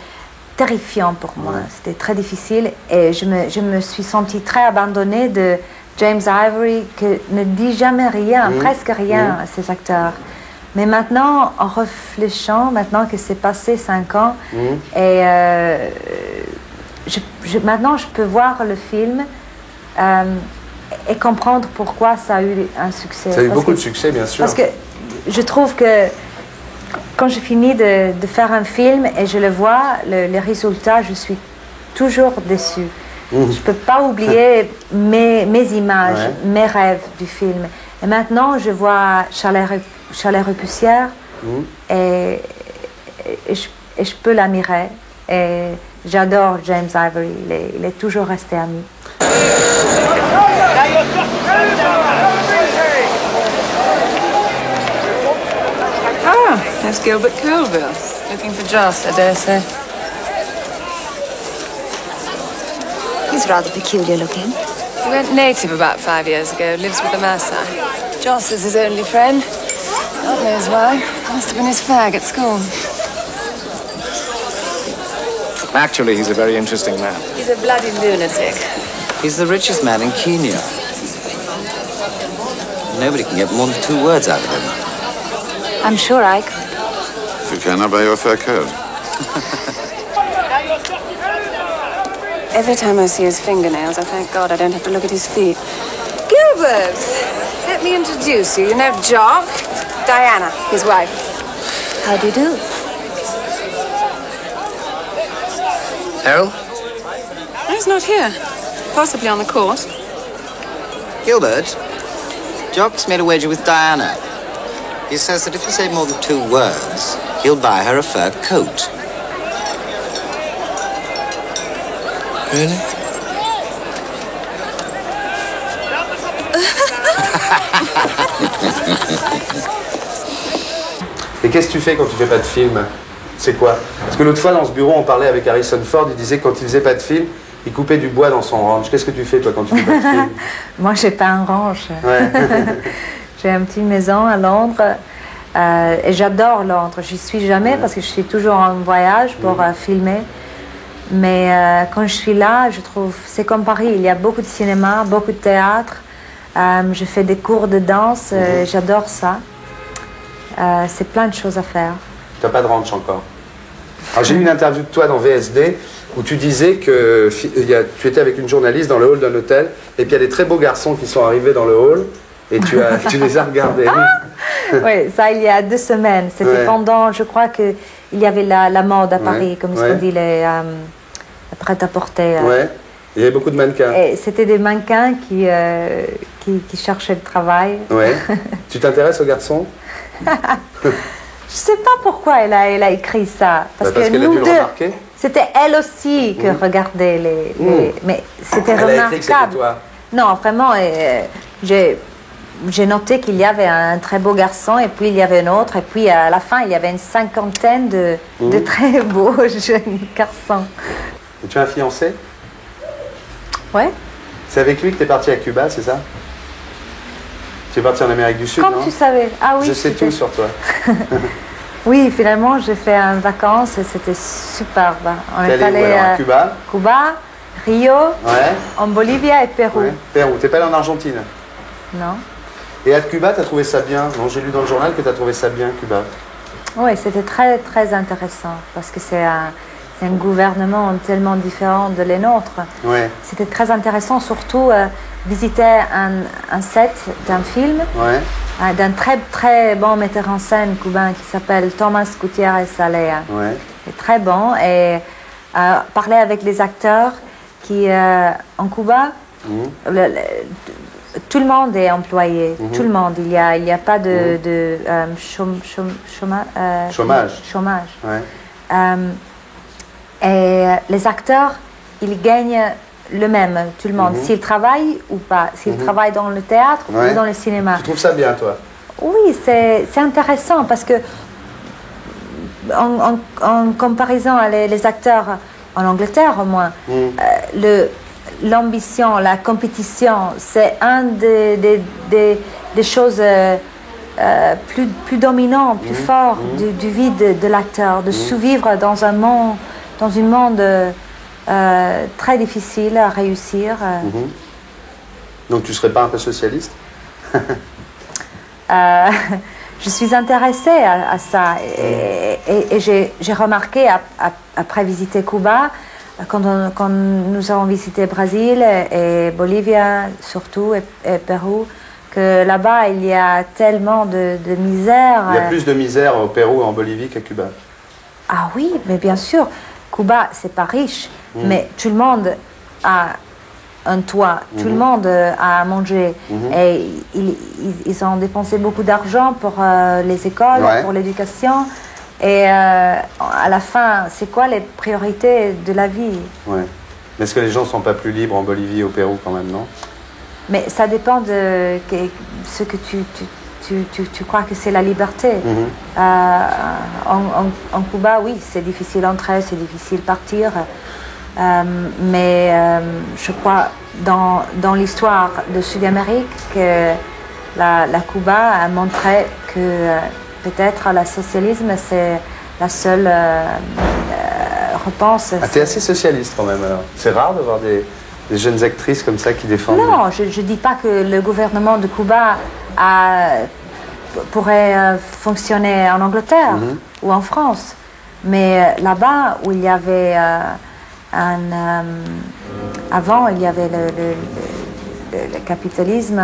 terrifiant pour moi. C'était très difficile et je me suis sentie très abandonnée de James Ivory, qui ne dit jamais rien, presque rien à ses acteurs. Mais maintenant, en réfléchissant, maintenant que c'est passé 5 ans, et maintenant je peux voir le film et comprendre pourquoi ça a eu un succès. Ça a eu beaucoup de succès, bien sûr. Parce que je trouve que quand je finis de faire un film et je le vois, les résultats, je suis toujours déçue. Je ne peux pas oublier mes images, mes rêves du film. Et maintenant, je vois Chaleur et poussière et je peux l'admirer. Et j'adore James Ivory, il est toujours resté ami. Ah, that's Gilbert Colville. Looking for Joss, I dare say. He's rather peculiar looking. He went native about 5 years ago, lives with the Maasai. Joss is his only friend. God knows why. Must have been his fag at school. Actually, he's a very interesting man. He's a bloody lunatic. He's the richest man in Kenya. Nobody can get more than 2 words out of him. I'm sure I could. If you can, I'll buy you a fur coat. Every time I see his fingernails, I thank God I don't have to look at his feet. Gilbert! Let me introduce you. You know Jock? Diana, his wife. How do you do? Errol? He's not here. Possibly on the course. Gilbert, Jock's made a wager with Diana. He says that if you say more than 2 words, he'll buy her a fur coat. Really? Et qu'est-ce que tu fais quand tu fais pas de film? C'est quoi? Parce que l'autre fois, dans ce bureau, on parlait avec Harrison Ford, il disait que quand il faisait pas de film, il coupait du bois dans son ranch. Qu'est-ce que tu fais, toi, quand tu fais pas de film? Moi, j'ai pas un ranch. Ouais. J'ai une petite maison à Londres et j'adore Londres. J'y suis jamais parce que je suis toujours en voyage pour filmer. Mais quand je suis là, je trouve, c'est comme Paris, il y a beaucoup de cinéma, beaucoup de théâtre. Je fais des cours de danse, j'adore ça. C'est plein de choses à faire. T'as pas de ranch encore. Alors j'ai eu une interview de toi dans VSD où tu disais que tu étais avec une journaliste dans le hall d'un hôtel et puis il y a des très beaux garçons qui sont arrivés dans le hall et tu les as regardés. Oui, ça il y a 2 semaines. C'était pendant, je crois qu'il y avait la mode à Paris, comme on dit, les prêt-à-porter. Ouais, il y avait beaucoup de mannequins. Et c'était des mannequins qui cherchaient le travail. Ouais. Tu t'intéresses aux garçons? Je sais pas pourquoi elle a écrit ça. Parce que qu'elle a dû le remarquer. C'était elle aussi qui regardait les... Mais c'était remarquable. Elle a écrit que c'était toi. Non, vraiment, j'ai noté qu'il y avait un très beau garçon et puis il y avait un autre. Et puis à la fin, il y avait une 50aine de très beaux jeunes garçons. Et tu as un fiancé? Ouais. C'est avec lui que tu es parti à Cuba, c'est ça? Tu es parti en Amérique du Sud, Comme non? tu savais. Ah oui. Je sais tout sur toi. Oui, finalement, j'ai fait un vacances et c'était superbe. On est allé à Cuba? Cuba, Rio, en Bolivie et Pérou. Ouais. Pérou. T'es pas allé en Argentine? Non. Et à Cuba, tu as trouvé ça bien? Non, j'ai lu dans le journal que tu as trouvé ça bien, Cuba. Oui, c'était très, très intéressant parce que c'est un gouvernement tellement différent de les nôtres. Ouais. C'était très intéressant, surtout visiter un set d'un film d'un très, très bon metteur en scène cubain qui s'appelle Thomas Gutiérrez Alea. Ouais. C'est très bon et parler avec les acteurs qui, en Cuba, tout le monde est employé, tout le monde. Il y a pas de chômage. Ouais. Et les acteurs, ils gagnent le même, tout le monde, s'ils travaillent ou pas, s'ils travaillent dans le théâtre ou dans le cinéma. Tu trouves ça bien, toi? Oui, c'est intéressant parce que en comparaison à les acteurs en Angleterre au moins, l'ambition, la compétition, c'est un des choses plus dominantes, plus fortes du vie de l'acteur, de survivre dans un monde très difficile à réussir. Donc tu ne serais pas un peu socialiste? Je suis intéressée à ça et j'ai remarqué après visiter Cuba, quand nous avons visité Brésil et Bolivie surtout et Pérou, que là-bas il y a tellement de misère. Il y a plus de misère au Pérou et en Bolivie qu'à Cuba. Ah oui, mais bien sûr. Cuba, c'est pas riche, mais tout le monde a un toit, tout le monde a à manger. Et ils ont dépensé beaucoup d'argent pour les écoles, pour l'éducation. Et à la fin, c'est quoi les priorités de la vie? Ouais. Mais est-ce que les gens ne sont pas plus libres en Bolivie et au Pérou quand même, non? Mais ça dépend de ce que tu crois que c'est la liberté. En Cuba, oui, c'est difficile d'entrer, c'est difficile de partir. Mais je crois dans l'histoire de Sud-Amérique que la Cuba a montré que peut-être le socialisme c'est la seule réponse. Ah, t'es assez socialiste quand même alors. C'est rare de voir des jeunes actrices comme ça qui défendent. Non, je ne dis pas que le gouvernement de Cuba pourrait fonctionner en Angleterre ou en France. Mais là-bas, où il y avait avant, il y avait le capitalisme,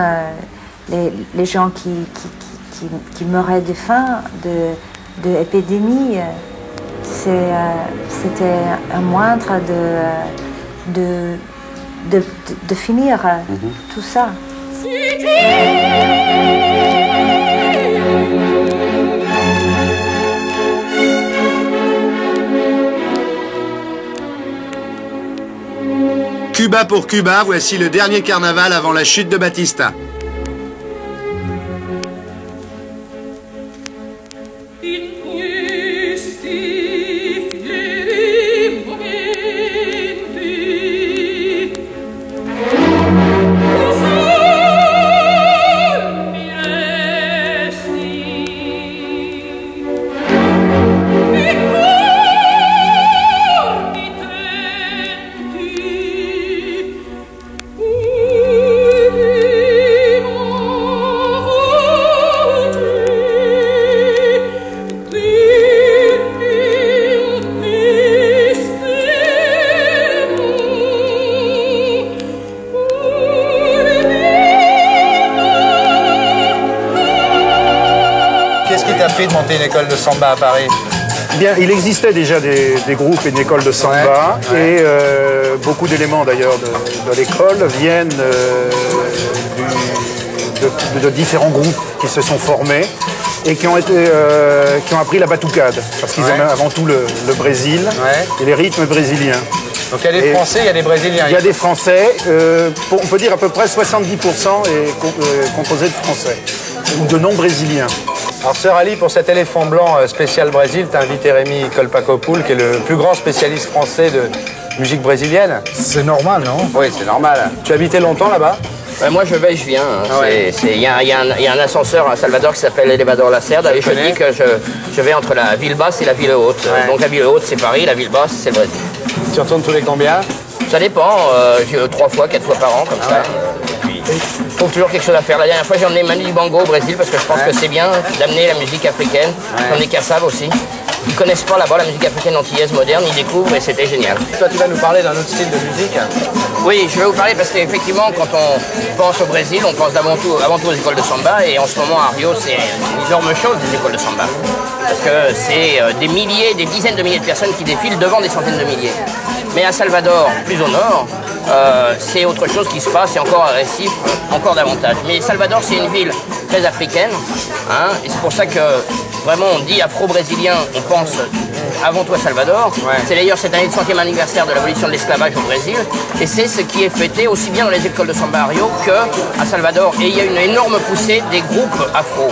les gens qui meuraient de faim, d'épidémie, c'était un moindre de finir tout ça. Cuba pour Cuba, voici le dernier carnaval avant la chute de Batista. monté une école de samba à Paris? Bien, il existait déjà des groupes et une école de samba, et beaucoup d'éléments d'ailleurs de l'école viennent de différents groupes qui se sont formés et qui ont appris la batucade, parce qu'ils aiment avant tout le Brésil et les rythmes brésiliens. Donc il y a des Français, il y a des Brésiliens. Il y a des Français, on peut dire à peu près 70% est composé de Français, ou de non-brésiliens. Alors Sœur Ali, pour cet éléphant blanc spécial Brésil, tu as invité Rémi Colpacopoul, qui est le plus grand spécialiste français de musique brésilienne. C'est normal, non? Oui, c'est normal. Tu as habité longtemps là-bas? Moi, je vais et je viens. Il y a un ascenseur à Salvador qui s'appelle Elevador Lacerda, et je dis que je vais entre la ville basse et la ville haute. Donc la ville haute, c'est Paris, la ville basse, c'est le Brésil. Tu retournes tous les combien? Ça dépend, 3 fois, 4 fois par an, comme ça. Il faut toujours quelque chose à faire. La dernière fois, j'ai emmené Manu Dibango au Brésil parce que je pense que c'est bien d'amener la musique africaine. J'en ai Kassav aussi. Ils connaissent pas là-bas la musique africaine antillaise moderne, ils découvrent et c'était génial. Toi, tu vas nous parler d'un autre style de musique? Oui, je vais vous parler parce qu'effectivement, quand on pense au Brésil, on pense avant tout aux écoles de samba, et en ce moment à Rio, c'est une énorme chose, des écoles de samba. Parce que c'est des milliers, des dizaines de milliers de personnes qui défilent devant des centaines de milliers. Mais à Salvador, plus au nord, c'est autre chose qui se passe, et encore à Recife, encore davantage. Mais Salvador, c'est une ville très africaine, et c'est pour ça que vraiment on dit afro-brésilien, on pense avant tout à Salvador. C'est d'ailleurs cette année de 100e anniversaire de l'abolition de l'esclavage au Brésil, et c'est ce qui est fêté aussi bien dans les écoles de samba à Rio qu'à Salvador. Et il y a une énorme poussée des groupes afro.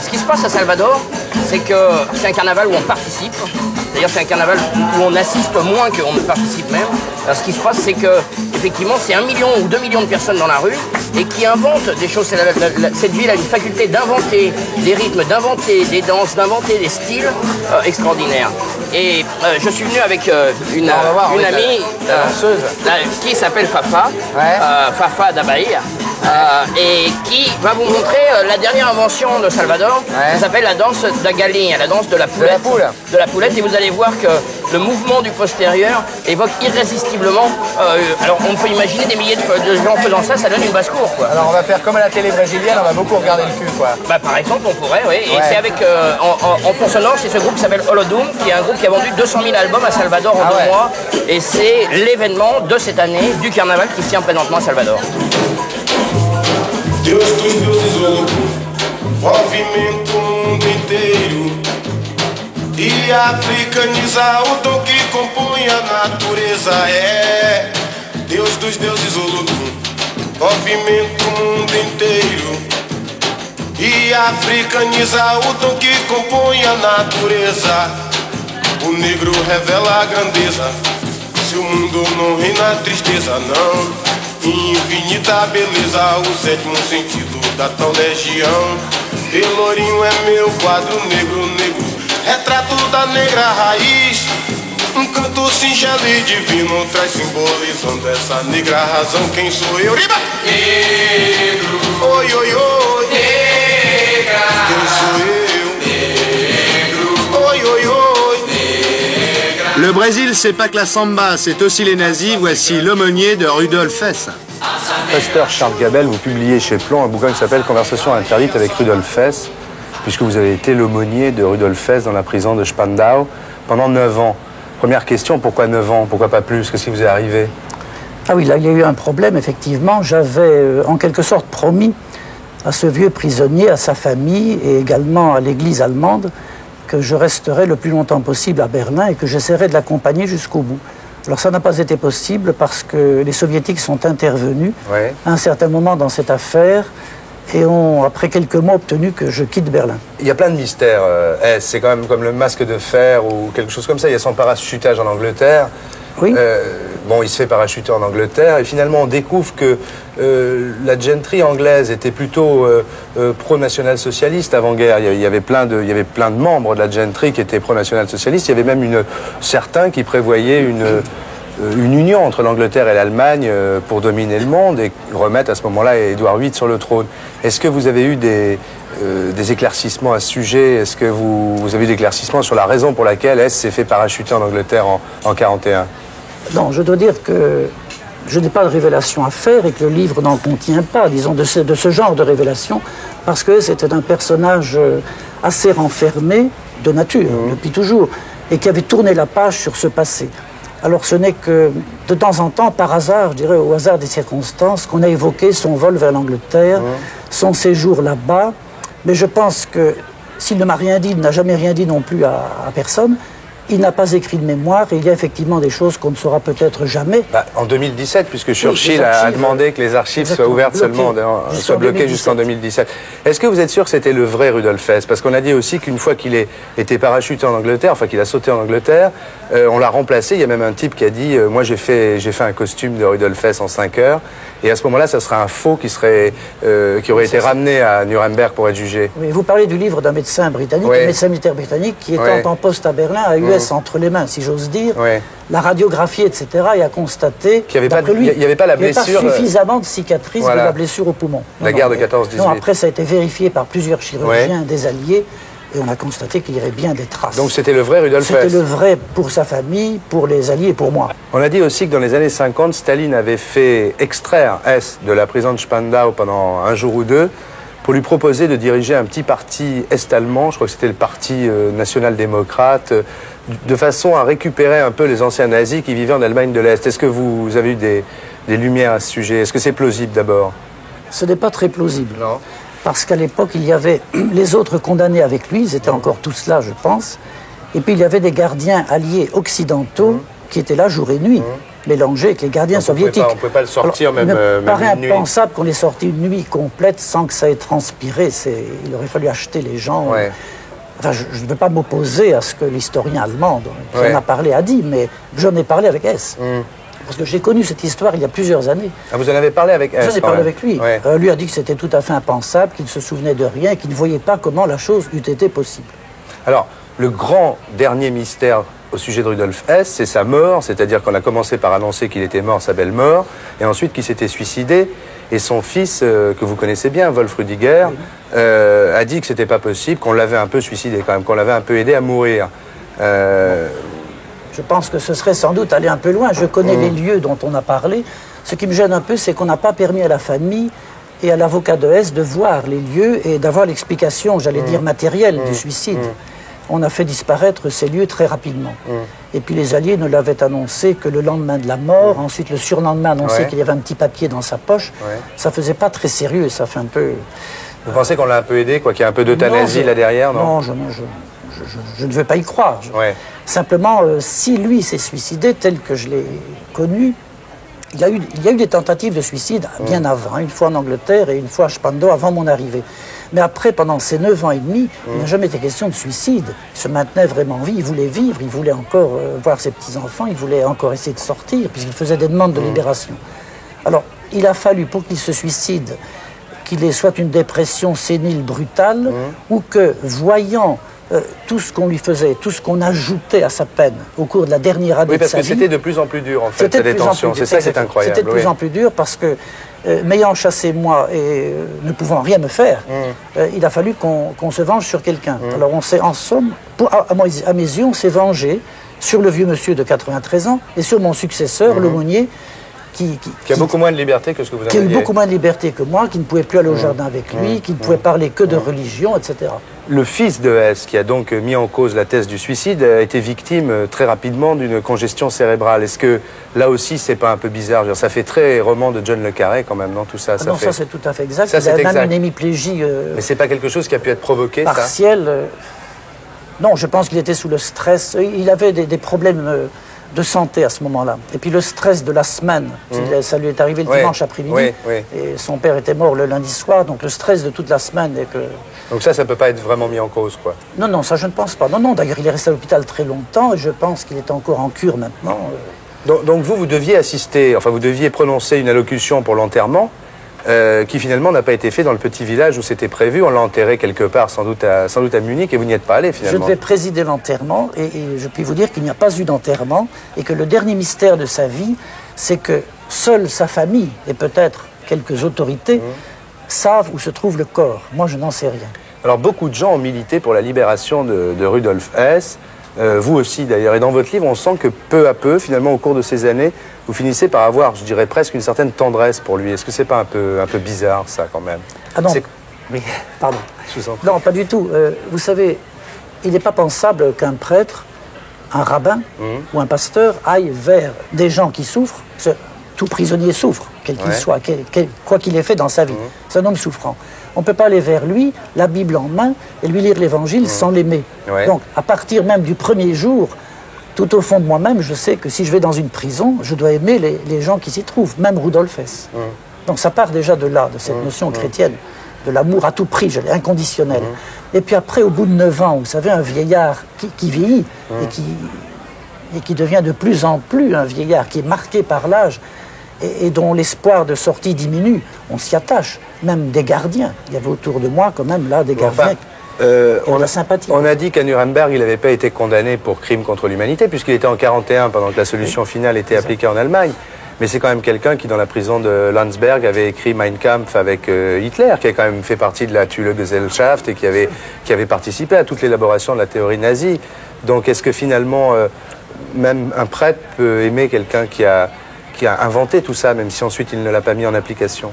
Ce qui se passe à Salvador, c'est que c'est un carnaval où on participe. D'ailleurs, c'est un carnaval où on assiste moins qu'on ne participe même. Alors, ce qui se passe, c'est que effectivement, c'est 1 million ou 2 millions de personnes dans la rue et qui inventent des choses. Cette ville a une faculté d'inventer des rythmes, d'inventer des danses, d'inventer des styles extraordinaires. Et je suis venu avec une amie danseuse qui s'appelle Fafa, Fafa da Bahia, et qui va vous montrer la dernière invention de Salvador. Ça s'appelle la danse da galinha, la danse de la poulette. De la poulette, et vous allez voir que le mouvement du postérieur évoque irrésistiblement. Alors on peut imaginer des milliers de gens faisant ça, ça donne une basse-cour, quoi. Alors on va faire comme à la télé brésilienne, on va beaucoup regarder le cul, quoi. Bah par exemple, on pourrait, oui. Et c'est avec en fond sonore, c'est ce groupe qui s'appelle Olodum, qui est un groupe qui a vendu 200 000 albums à Salvador en 2 mois. Et c'est l'événement de cette année du carnaval qui se tient présentement à Salvador. Deus dos deuses loucos, movimento o mundo inteiro e africanizar o dom que compõe a natureza. É Deus dos deuses Olodum, movimento o mundo inteiro e africanizar o dom que compõe a natureza. O negro revela a grandeza, se o mundo não ri na tristeza, não. Infinita beleza, o sétimo sentido da tal legião. Pelourinho é meu quadro negro, negro, retrato da negra raiz. Um canto singelo e divino traz simbolizando essa negra razão. Quem sou eu? Riba! Negro. Oi, oi, oi. Negra. Quem sou eu? Negro. Oi, oi, oi. Le Brésil, c'est pas que la samba, c'est aussi les nazis. Voici l'aumônier de Rudolf Hess. Pasteur Charles Gabel, vous publiez chez Plon un bouquin qui s'appelle Conversation interdite avec Rudolf Hess, puisque vous avez été l'aumônier de Rudolf Hess dans la prison de Spandau pendant 9 ans. Première question, pourquoi 9 ans? Pourquoi pas plus? Qu'est-ce qui vous est arrivé? Ah oui, là, il y a eu un problème, effectivement. J'avais en quelque sorte promis à ce vieux prisonnier, à sa famille et également à l'église allemande que je resterais le plus longtemps possible à Berlin et que j'essaierais de l'accompagner jusqu'au bout. Alors ça n'a pas été possible parce que les soviétiques sont intervenus à un certain moment dans cette affaire et ont, après quelques mois, obtenu que je quitte Berlin. Il y a plein de mystères. C'est quand même comme le masque de fer ou quelque chose comme ça. Il y a son parachutage en Angleterre. Oui. Bon, il se fait parachuter en Angleterre et finalement on découvre que la gentry anglaise était plutôt pro-national-socialiste avant-guerre. Il y avait plein de membres de la gentry qui étaient pro-national-socialiste. Il y avait même certains qui prévoyaient une union entre l'Angleterre et l'Allemagne pour dominer le monde et remettre à ce moment-là Édouard VIII sur le trône. Est-ce que vous avez eu des éclaircissements à ce sujet? Est-ce que vous avez eu des éclaircissements sur la raison pour laquelle Hess s'est fait parachuter en Angleterre en 1941? Non, je dois dire que je n'ai pas de révélation à faire et que le livre n'en contient pas, disons, de ce genre de révélation. parce que c'était un personnage assez renfermé de nature, depuis toujours, et qui avait tourné la page sur ce passé. Alors ce n'est que de temps en temps, par hasard, je dirais au hasard des circonstances, qu'on a évoqué son vol vers l'Angleterre, son séjour là-bas. Mais je pense que s'il ne m'a rien dit, il n'a jamais rien dit non plus à personne. Il n'a pas écrit de mémoire et il y a effectivement des choses qu'on ne saura peut-être jamais. En 2017, puisque Churchill a demandé que les archives soient ouvertes seulement, soient bloquées jusqu'en 2017. Est-ce que vous êtes sûr que c'était le vrai Rudolf Hess? Parce qu'on a dit aussi qu'une fois qu'il était parachuté en Angleterre, enfin qu'il a sauté en Angleterre, on l'a remplacé. Il y a même un type qui a dit moi j'ai fait un costume de Rudolf Hess en 5 heures. Et à ce moment-là, ça serait un faux qui aurait été ramené à Nuremberg pour être jugé. Oui, vous parlez du livre d'un médecin britannique, un médecin militaire britannique qui était en poste à Berlin, à US entre les mains, si j'ose dire, la radiographie, etc., et a constaté qu'il n'y avait pas la blessure. Il n'y avait pas suffisamment de cicatrices de la blessure au poumon. La guerre de 14-18. Non, après, ça a été vérifié par plusieurs chirurgiens des Alliés. Et on a constaté qu'il y avait bien des traces. Donc c'était le vrai Rudolf Hess. C'était le vrai pour sa famille, pour les Alliés et pour moi. On a dit aussi que dans les années 50, Staline avait fait extraire Hess de la prison de Spandau pendant un jour ou deux pour lui proposer de diriger un petit parti est-allemand, je crois que c'était le Parti national-démocrate, de façon à récupérer un peu les anciens nazis qui vivaient en Allemagne de l'Est. Est-ce que vous avez eu des lumières à ce sujet? Est-ce que c'est plausible d'abord? Ce n'est pas très plausible. Non. Parce qu'à l'époque, il y avait les autres condamnés avec lui, ils étaient encore tous là, je pense. Et puis il y avait des gardiens alliés occidentaux qui étaient là jour et nuit, mélangés avec les gardiens soviétiques. On ne pouvait pas le sortir. Alors, il me paraît impensable qu'on ait sorti une nuit complète sans que ça ait transpiré. Il aurait fallu acheter les gens. Enfin, je ne veux pas m'opposer à ce que l'historien allemand qui en a parlé a dit, mais j'en ai parlé avec Hess. Parce que j'ai connu cette histoire il y a plusieurs années. Ah, vous en avez parlé avec Hess? J'en ai parlé avec lui. Lui a dit que c'était tout à fait impensable, qu'il ne se souvenait de rien, qu'il ne voyait pas comment la chose eût été possible. Alors, le grand dernier mystère au sujet de Rudolf Hess, c'est sa mort, c'est-à-dire qu'on a commencé par annoncer qu'il était mort, sa belle mort, et ensuite qu'il s'était suicidé. Et son fils, que vous connaissez bien, Wolf Rüdiger, a dit que c'était pas possible, qu'on l'avait un peu suicidé quand même, qu'on l'avait un peu aidé à mourir. Je pense que ce serait sans doute aller un peu loin. Je connais les lieux dont on a parlé. Ce qui me gêne un peu, c'est qu'on n'a pas permis à la famille et à l'avocat de Hess de voir les lieux et d'avoir l'explication, j'allais dire, matérielle du suicide. On a fait disparaître ces lieux très rapidement. Et puis les Alliés ne l'avaient annoncé que le lendemain de la mort. Ensuite, le surlendemain, annoncé qu'il y avait un petit papier dans sa poche. Ça faisait pas très sérieux, ça fait un peu... Vous pensez qu'on l'a un peu aidé, quoi, qu'il y a un peu d'euthanasie là derrière, non? Non, je ne veux pas y croire. Simplement, si lui s'est suicidé tel que je l'ai connu, il y a eu des tentatives de suicide bien avant, une fois en Angleterre et une fois à Spandau avant mon arrivée. Mais après, pendant ces 9 ans et demi, il n'a jamais été question de suicide. Il se maintenait vraiment en vie, il voulait vivre, il voulait encore voir ses petits-enfants, il voulait encore essayer de sortir, puisqu'il faisait des demandes de libération. Alors, il a fallu, pour qu'il se suicide, qu'il ait soit une dépression sénile brutale, ou que, voyant tout ce qu'on lui faisait, tout ce qu'on ajoutait à sa peine au cours de la dernière année de sa vie... Oui, parce que c'était de plus en plus dur, en fait, la détention. C'est ça qui est incroyable. C'était de plus en plus dur parce que, m'ayant chassé moi et ne pouvant rien me faire, il a fallu qu'on se venge sur quelqu'un. Alors on s'est, en somme, à mes yeux, on s'est vengé sur le vieux monsieur de 93 ans et sur mon successeur, l'aumônier, qui a beaucoup moins de liberté que ce que vous avez dit. Qui a eu beaucoup moins de liberté que moi, qui ne pouvait plus aller au jardin avec lui, qui ne pouvait parler que de religion, etc. Le fils de Hess, qui a donc mis en cause la thèse du suicide, a été victime très rapidement d'une congestion cérébrale. Est-ce que là aussi, c'est pas un peu bizarre? Ça fait très roman de John le Carré quand même, non? Tout ça, non, ça c'est tout à fait exact. Il a même une hémiplégie. Mais c'est pas quelque chose qui a pu être provoqué, partielle. Non, je pense qu'il était sous le stress. Il avait des problèmes de santé à ce moment-là. Et puis le stress de la semaine, ça lui est arrivé le dimanche après-midi, et son père était mort le lundi soir, donc le stress de toute la semaine. Et que... Donc ça ne peut pas être vraiment mis en cause, quoi? Non, non, ça je ne pense pas. Non, non, d'ailleurs il est resté à l'hôpital très longtemps, et je pense qu'il est encore en cure maintenant. Donc vous deviez assister, enfin vous deviez prononcer une allocution pour l'enterrement, qui finalement n'a pas été fait dans le petit village où c'était prévu. On l'a enterré quelque part, sans doute à Munich, et vous n'y êtes pas allé finalement. Je devais présider l'enterrement, et je puis vous dire qu'il n'y a pas eu d'enterrement, et que le dernier mystère de sa vie, c'est que seule sa famille, et peut-être quelques autorités, savent où se trouve le corps. Moi, je n'en sais rien. Alors beaucoup de gens ont milité pour la libération de Rudolf Hess. Vous aussi d'ailleurs, et dans votre livre, on sent que peu à peu, finalement, au cours de ces années, vous finissez par avoir, je dirais presque une certaine tendresse pour lui. Est-ce que c'est pas un peu bizarre, ça, quand même? Ah non, Oui, pardon. Non, pas du tout. Vous savez, il n'est pas pensable qu'un prêtre, un rabbin ou un pasteur aille vers des gens qui souffrent. Tout prisonnier souffre, quel qu'il soit, quoi qu'il ait fait dans sa vie. C'est un homme souffrant. On ne peut pas aller vers lui, la Bible en main, et lui lire l'Évangile sans l'aimer. Donc, à partir même du premier jour, tout au fond de moi-même, je sais que si je vais dans une prison, je dois aimer les gens qui s'y trouvent, même Rudolf Hess. Donc ça part déjà de là, de cette notion chrétienne, de l'amour à tout prix, inconditionnel. Et puis après, au bout de 9 ans, vous savez, un vieillard qui vieillit et qui devient de plus en plus un vieillard, qui est marqué par l'âge et dont l'espoir de sortie diminue, on s'y attache. Même des gardiens. Il y avait autour de moi quand même là des gardiens. On a dit qu'à Nuremberg, il n'avait pas été condamné pour crime contre l'humanité, puisqu'il était en 41 pendant que la solution finale était appliquée en Allemagne. Mais c'est quand même quelqu'un qui, dans la prison de Landsberg, avait écrit Mein Kampf avec Hitler, qui a quand même fait partie de la Thule-Gesellschaft et qui avait participé à toute l'élaboration de la théorie nazie. Donc est-ce que finalement, même un prêtre peut aimer quelqu'un qui a inventé tout ça, même si ensuite il ne l'a pas mis en application?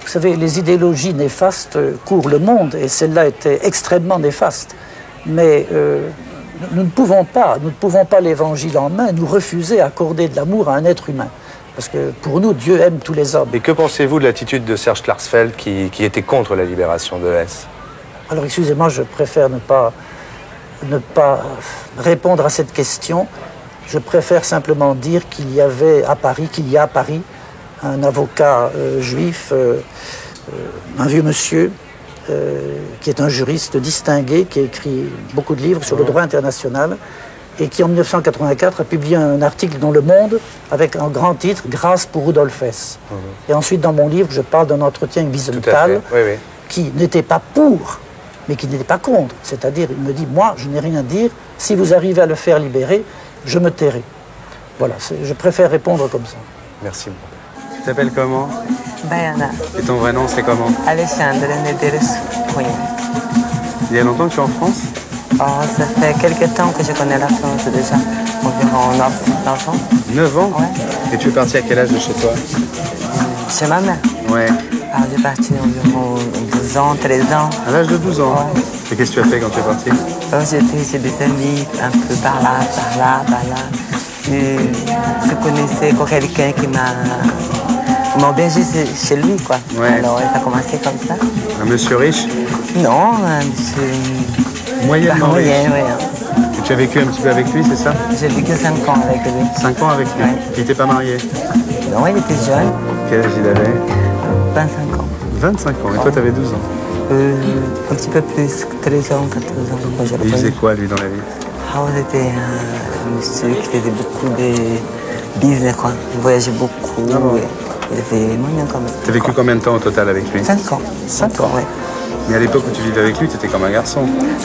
Vous savez, les idéologies néfastes courent le monde, et celle-là était extrêmement néfaste. Mais nous ne pouvons pas l'Évangile en main, nous refuser d'accorder de l'amour à un être humain. Parce que pour nous, Dieu aime tous les hommes. Et que pensez-vous de l'attitude de Serge Klarsfeld qui était contre la libération de Hess? Alors, excusez-moi, je préfère ne pas répondre à cette question. Je préfère simplement dire qu'il y a à Paris, un avocat juif, un vieux monsieur, qui est un juriste distingué, qui a écrit beaucoup de livres sur le droit international, et qui en 1984 a publié un article dans Le Monde avec un grand titre, Grâce pour Rudolf Hess. Et ensuite, dans mon livre, je parle d'un entretien avec Wiesenthal, qui n'était pas pour, mais qui n'était pas contre. C'est-à-dire, il me dit, moi, je n'ai rien à dire, si vous arrivez à le faire libérer, je me tairai. Voilà, je préfère répondre comme ça. Merci. Tu t'appelles comment? Diana. Et ton vrai nom, c'est comment? Alexandre Nederes. Oui. Il y a longtemps que tu es en France? Oh, ça fait quelques temps que je connais la France déjà. Environ 9 ans. 9 ans? Ouais. Et tu es parti à quel âge de chez toi? Chez ma mère? Ouais. Alors, j'ai parti environ 12 ans, 13 ans. À l'âge de 12 ans? Ouais. Et qu'est-ce que tu as fait quand tu es parti? J'étais chez des amis, un peu par là. Et je connaissais quelqu'un qui m'a hébergé chez lui, quoi. Ouais. Alors, ça a commencé comme ça. Un monsieur riche? Non, un monsieur... Moyennement riche? Moyen, oui. Et tu as vécu un petit peu avec lui, c'est ça? J'ai vécu 5 ans avec lui. 5 ans avec lui? Ouais. Il n'était pas marié? Non, il était jeune. Quel âge il avait? 25 ans. 25 ans, et toi tu avais 12 ans? Un petit peu plus, 13 ans, 14 ans. Et il faisait quoi lui dans la vie? C'était un monsieur qui faisait beaucoup de business, quoi. Il voyageait beaucoup. Ah bon. Il avait moyen quand même. Tu as vécu combien de temps au total avec lui? 5 ans. 5 ans? Oui. Mais à l'époque où tu vivais avec lui, tu étais comme un garçon.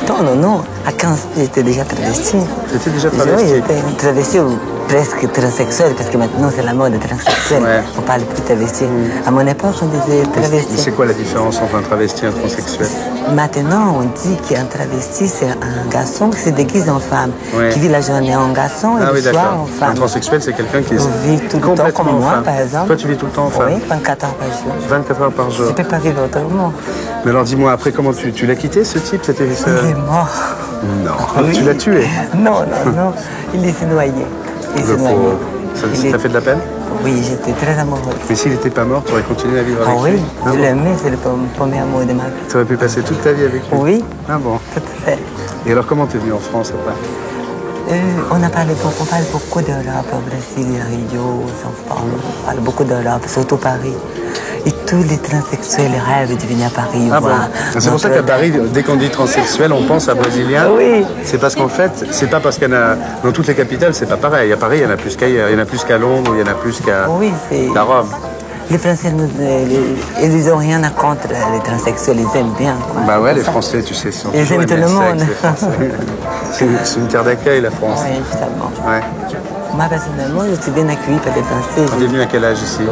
Non. À 15 ans, j'étais déjà travesti. Tu étais déjà travesti? Oui, j'étais travesti ou presque transsexuel, parce que maintenant c'est la mode transsexuel. Ouais. On parle plus travesti. À mon époque, on disait travesti. C'est quoi la différence entre un travesti et un transsexuel? Maintenant, on dit qu'un travesti, c'est un garçon qui se déguise en femme, Ouais. qui vit la journée en garçon et le soir en femme. Un transsexuel, c'est quelqu'un qui vit tout le temps complètement comme en moi, femme. par exemple. Toi, tu vis tout le temps en femme? Oui, 24 heures par jour. 24 heures par jour. Je ne peux pas vivre autrement. Mais alors, dis-moi, après, comment tu l'as quitté, ce type? C'était Il est mort. Non. Oui. Tu l'as tué? Non. Il s'est noyé. Il s'est noyé. Ça t'a fait de la peine? Oui, j'étais très amoureuse. Mais s'il n'était pas mort, tu aurais continué à vivre Ah avec oui, lui? Ah je bon? l'aimais, c'est le premier amour de ma vie. Tu aurais pu passer toute ta vie avec lui? Oui. Ah bon? Tout à fait. Et alors, comment t'es venu en France après? On parle beaucoup d'Europe, au Brésil, à Rio, São Paulo. On parle beaucoup d'Europe, surtout Paris. Et tous les transsexuels rêvent de venir à Paris. Ah bon? C'est pour ça qu'à Paris, dès qu'on dit transsexuel, on pense à brésilien. Oui. C'est parce qu'en fait, c'est pas parce qu'il y en a dans toutes les capitales, c'est pas pareil. À Paris, il y en a plus qu'ailleurs. Il y en a plus qu'à Londres, il y en a plus qu'à Rome. Les Français, ils n'ont rien à contre les transsexuels, ils aiment bien. Quoi. Bah ouais, les Français, tu sais, sont ils aiment tout le monde. C'est une terre d'accueil, la France. Oui, justement. Ouais. Moi, personnellement, je suis bien accueillie par les Français. Tu es venu à quel âge ici?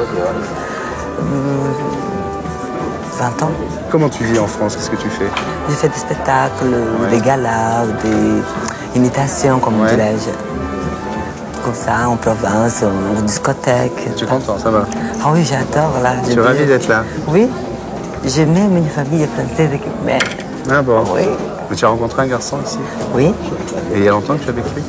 20 ans. Comment tu vis en France? Qu'est-ce que tu fais? J'ai fait des spectacles, des galas, des imitations, comme dirais-je. Comme ça, en province, en discothèque. Tu es content, ça va? Ah oui, j'adore là. Tu es ravi d'être là? Oui. J'ai même une famille française qui m'aime. Ah bon? Oui. Mais tu as rencontré un garçon ici? Oui. Et il y a longtemps que tu es avec lui?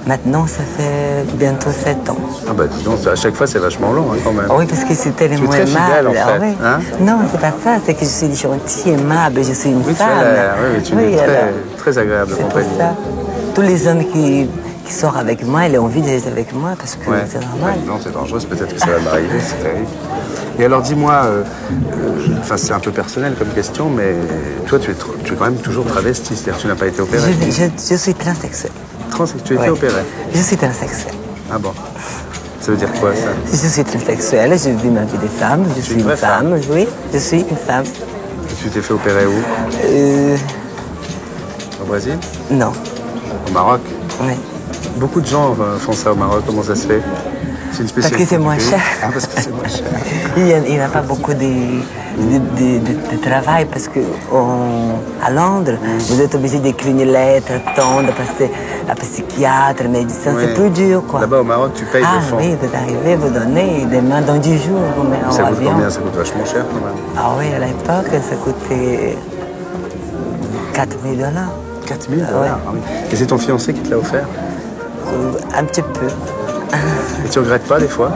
Maintenant, ça fait bientôt 7 ans. Ah bah dis donc, à chaque fois c'est vachement long hein, quand même. Oui, parce que c'est tellement tu es très aimable. fidèle en fait. Oui. Hein? Non, c'est pas ça, c'est que je suis gentille, aimable, je suis une femme. Oui, tu es très agréable de compagnie. C'est pour ça. Tous les hommes qui sortent avec moi, ils ont envie d'être avec moi parce que c'est normal. Non, c'est dangereux, peut-être que ça va m'arriver, c'est terrible. Et alors dis-moi, enfin c'est un peu personnel comme question, mais toi tu es quand même toujours travesti, c'est-à-dire que tu n'as pas été opérée. Je suis transsexuelle. Tu as été opérée? Je suis transsexuelle. Ah bon? Ça veut dire quoi ça? Je suis transsexuelle, je vis ma vie de femme, je suis une femme, oui, je suis une femme. Et tu t'es fait opérer où? Au Brésil? Non. Au Maroc? Oui. Beaucoup de gens font ça au Maroc, comment ça se fait? C'est une spécialité. Parce que c'est moins cher. Ah, parce que c'est moins cher. Il n'y a pas beaucoup de travail parce qu'à Londres, vous êtes obligé d'écrire une lettre, attendre, passer à psychiatre, médecin, c'est plus dur quoi. Là-bas au Maroc, tu payes de fond. Ah oui, vous arrivez, vous donnez, demain, dans 10 jours, vous mettez en avion. Ça coûte combien? Ça coûte vachement cher quand même. Ah oui, à l'époque, ça coûtait 4 000 $. 4 000 $, ah oui. Et c'est ton fiancé qui te l'a offert? Un petit peu. Et tu regrettes pas des fois?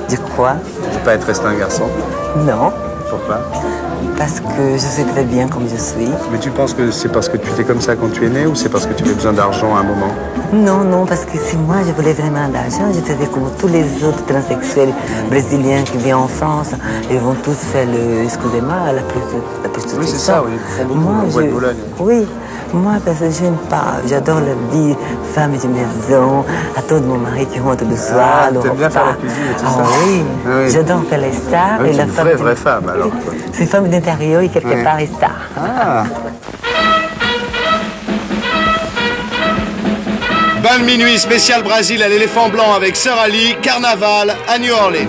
De quoi? De ne pas être resté un garçon? Non. Pourquoi? Parce que je sais très bien comme je suis. Mais tu penses que c'est parce que tu étais comme ça quand tu es né ou c'est parce que tu avais besoin d'argent à un moment? Non, non, parce que si moi je voulais vraiment d'argent, je faisais comme tous les autres transsexuels brésiliens qui viennent en France. Ils vont tous faire excusez-moi, la prostitution. Oui, c'est ça, oui. Ils font beaucoup en bois de Boulogne. Oui. Moi, parce que j'aime pas, j'adore la vie, femme de maison, attendre mon mari qui rentre le soir. T'aimes bien faire la cuisine et tout ça? Oui, oui. J'adore faire les stars. Ah, et la femme vraie femme alors. C'est une femme d'intérieur et quelque part est star. Ah. Bal minuit spécial Brésil à l'éléphant blanc avec Sœur Ali, carnaval à New Orleans.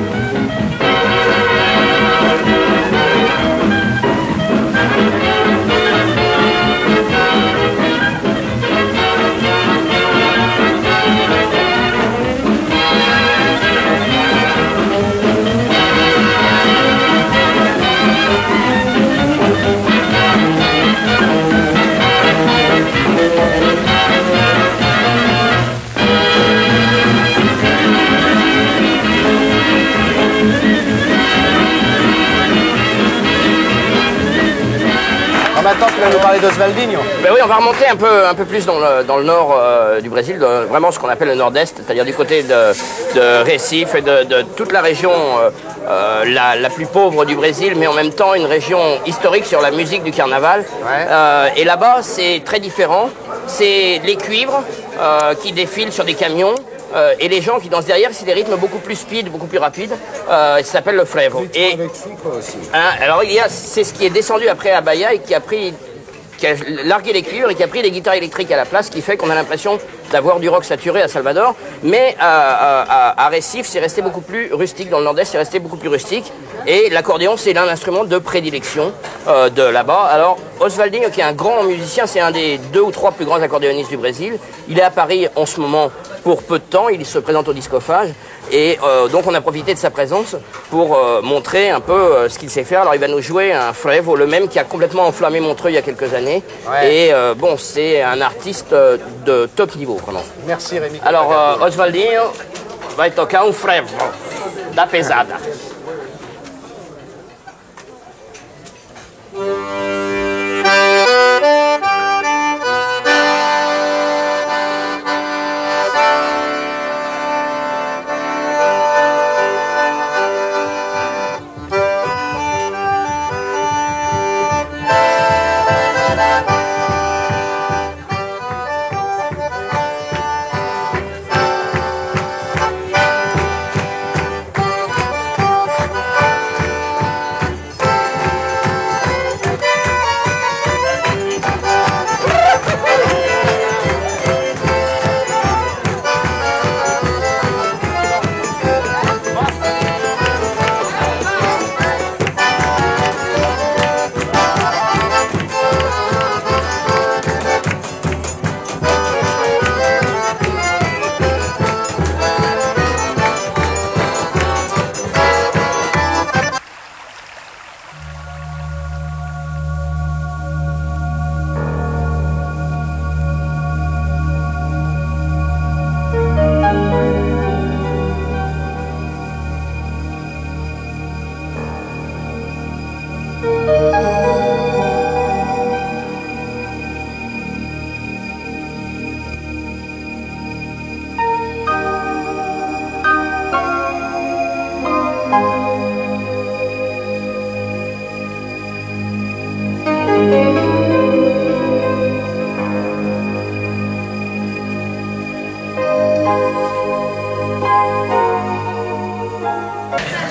Maintenant, tu vas nous parler d'Oswaldinho. Ben oui, on va remonter un peu plus dans le nord du Brésil, vraiment ce qu'on appelle le nord-est, c'est-à-dire du côté de Recife et de toute la région la plus pauvre du Brésil, mais en même temps une région historique sur la musique du carnaval. Et là-bas, c'est très différent. C'est les cuivres qui défilent sur des camions. Et les gens qui dansent derrière, c'est des rythmes beaucoup plus speed, beaucoup plus rapides. Ça s'appelle le frevo. Et alors c'est ce qui est descendu après à Bahia et qui a largué les cuivres et qui a pris les guitares électriques à la place, qui fait qu'on a l'impression d'avoir du rock saturé à Salvador. Mais à Recife, c'est resté beaucoup plus rustique. Dans le nord-est, c'est resté beaucoup plus rustique. Et l'accordéon, c'est l'un instrument de prédilection de là-bas. Alors, Oswaldinho, qui est un grand musicien, c'est un des 2 ou 3 plus grands accordéonistes du Brésil. Il est à Paris en ce moment pour peu de temps. Il se présente au Discophage. Et donc, on a profité de sa présence pour montrer un peu ce qu'il sait faire. Alors, il va nous jouer un frevo, le même qui a complètement enflammé Montreux il y a quelques années. Et bon, c'est un artiste de top niveau, vraiment. Merci, Rémi. Alors, Oswaldinho vai tocar um frevo da pesada.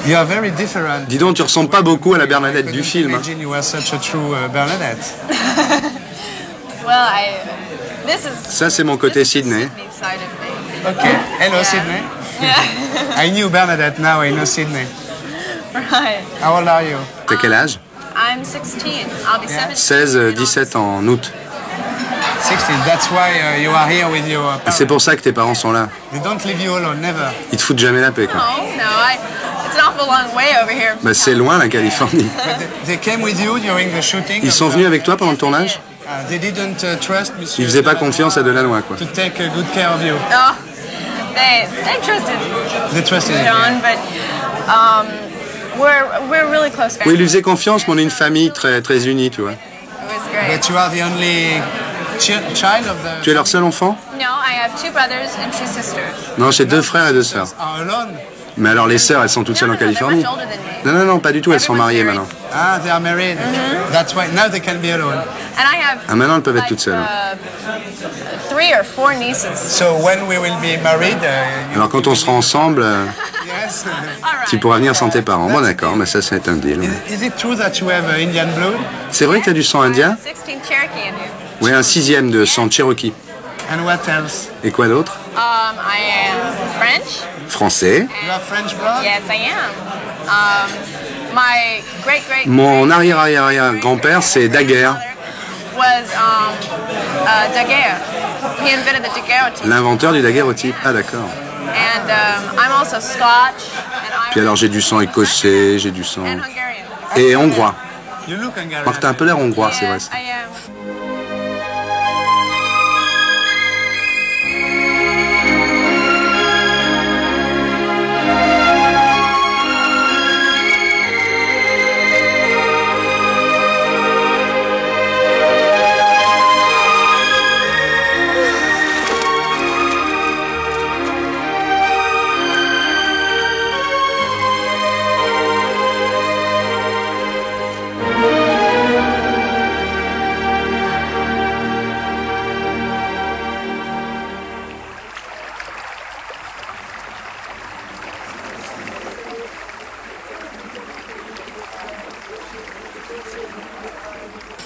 You are very different. Dis donc, tu ressembles pas beaucoup à la Bernadette du film. Hein. Imagine you were such a true Bernadette. Ça, c'est mon côté Sydney. Okay. Hello, Yeah. Sydney. Yeah. I knew Bernadette, now I know Sydney. Right. How old are you? T'as quel âge? I'm 16. I'll be 17. 16, 17 en août. 16. That's why you are here with your parents. C'est pour ça que tes parents sont là. They don't leave you alone, never. Ils te foutent jamais la paix, quoi. No, it's an awful long way over here. Bah, c'est loin, la Californie. But they came with you during the shooting. Ils sont venus avec toi pendant le tournage? They didn't trust Monsieur Ils faisaient pas confiance à Delannoy, quoi. to take good care of you. Oh, they trusted They trusted you. John, but we're really close family. Oui, ils lui faisaient confiance, mais on est une famille très, très unie, tu vois. It was great. But you are the only child of the... Tu es leur seul enfant? No, I have 2 brothers and 2 sisters. Non, j'ai 2 frères et 2 sœurs. Are alone? Mais alors les sœurs, elles sont toutes seules en Californie? Non, non, non, pas du tout, elles sont mariées maintenant. Ah, they are married. That's why now they can be alone. And I have Ah, maintenant elles peuvent être toutes seules. 3 or 4 nieces. So when we will be married, Alors quand on sera ensemble, yes. tu pourras venir sans tes parents. Bon d'accord, mais ça c'est un deal. Is it true that you have Indian blood? C'est vrai que tu as du sang indien? 16 Cherokee in you. Oui, un 6e de sang Cherokee. And what else? Et quoi d'autre? I am French. Français. You have French blood? Yes, I am. My great Mon arrière-arrière-arrière-grand-père, c'est Daguerre, was daguerre. He invented the daguerreotype. l'inventeur du daguerreotype. Ah d'accord. And I'm also Scotch Puis alors j'ai du sang écossais, j'ai du sang... Et hongrois. You look Hungarian. Marc, t'as un peu l'air hongrois, c'est vrai. I am.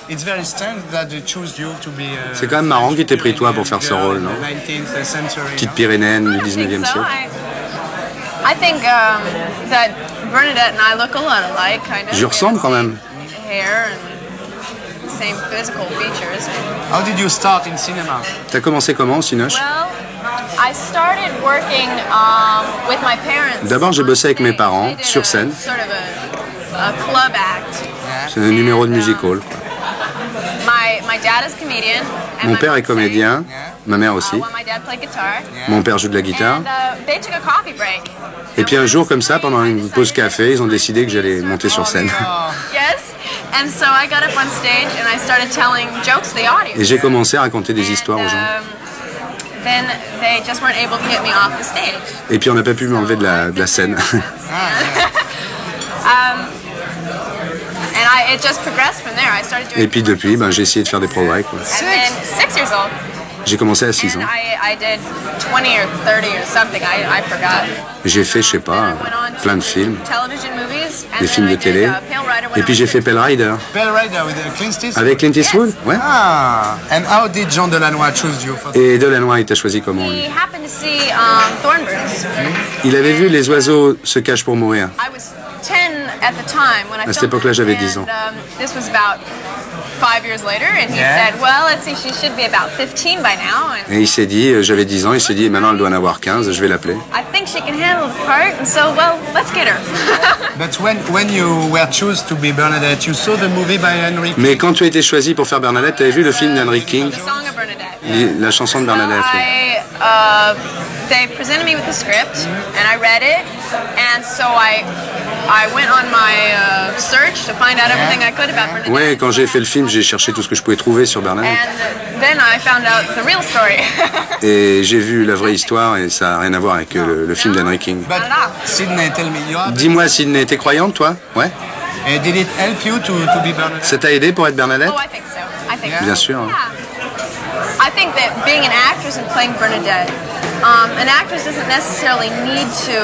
It's very strange that they choose you to be. C'est quand même marrant qu'il t'ait pris toi pour faire ce rôle, non? 19th century. Petite Pyrénéenne du 19e siècle. I think that Bernadette and I look a lot alike, kind of. J'y ressemble quand même. Hair and same physical features. How did you start in cinema? T'as commencé comment au Cinoche? Well, I started working with my parents. D'abord j'ai bossé avec mes parents, sur scène. Sort of a club act. C'est un numéro de musical. My dad is comedian. Mon père est comédien, ma mère aussi. My dad played guitar. Mon père joue de la guitare. And they took a coffee break. Et puis un jour comme ça, pendant une pause café, ils ont décidé que j'allais monter sur scène. Yes. And so I got up on stage and I started telling jokes to the audience. Et j'ai commencé à raconter des histoires aux gens. Then they just weren't able to get me off the stage. Et puis on n'a pas pu m'enlever de la scène. And it just progressed from there. I started doing. Et puis depuis, j'ai essayé de faire des progrès, quoi. And then 6 years old. J'ai commencé à 6 ans. I did 20 or 30 or something. I forgot. J'ai fait, je sais pas, plein de films, Television movies. des films de télé. Et puis j'ai fait Pale Rider. Pale Rider with Clint Eastwood. Avec Clint Eastwood, ouais. Ah. And how did Jean Delannoy choose you? Et Delannoy, il t'a choisi comment, lui? He happened to see Thornbirds. Il avait vu Les oiseaux se cachent pour mourir. I was 10 at the time when I À cette époque-là, j'avais 10 ans. This was about 5 years later, and he said, "Well, let's see, she should be about 15 by now." And Et il s'est dit, j'avais 10 ans, il s'est dit, maintenant elle doit en avoir 15, je vais l'appeler. I think she can handle the part, and so, well, let's get her. But when you were chosen to be Bernadette, you saw the movie by Henry. Mais quand tu as été choisi pour faire Bernadette, tu avais vu le film d'Henry King, The Song of Bernadette. la chanson de Bernadette. Oui. They presented me with the script, and I read it, and so I went on my search to find out everything I could about Bernadette. Ouais, quand j'ai fait le film, j'ai cherché tout ce que je pouvais trouver sur Bernadette. And then I found out the real story. Et j'ai vu la vraie histoire et ça n'a rien à voir avec le film d'Henry King. But Sydney, tell me, you are... Dis-moi, Sydney, t'es croyante, toi? Ouais. Did it help you to be Bernadette? Ça t'a aidé pour être Bernadette? Oh, I think so. I think so. Bien sûr. Yeah. I think that being an actress and playing Bernadette An actress doesn't necessarily need to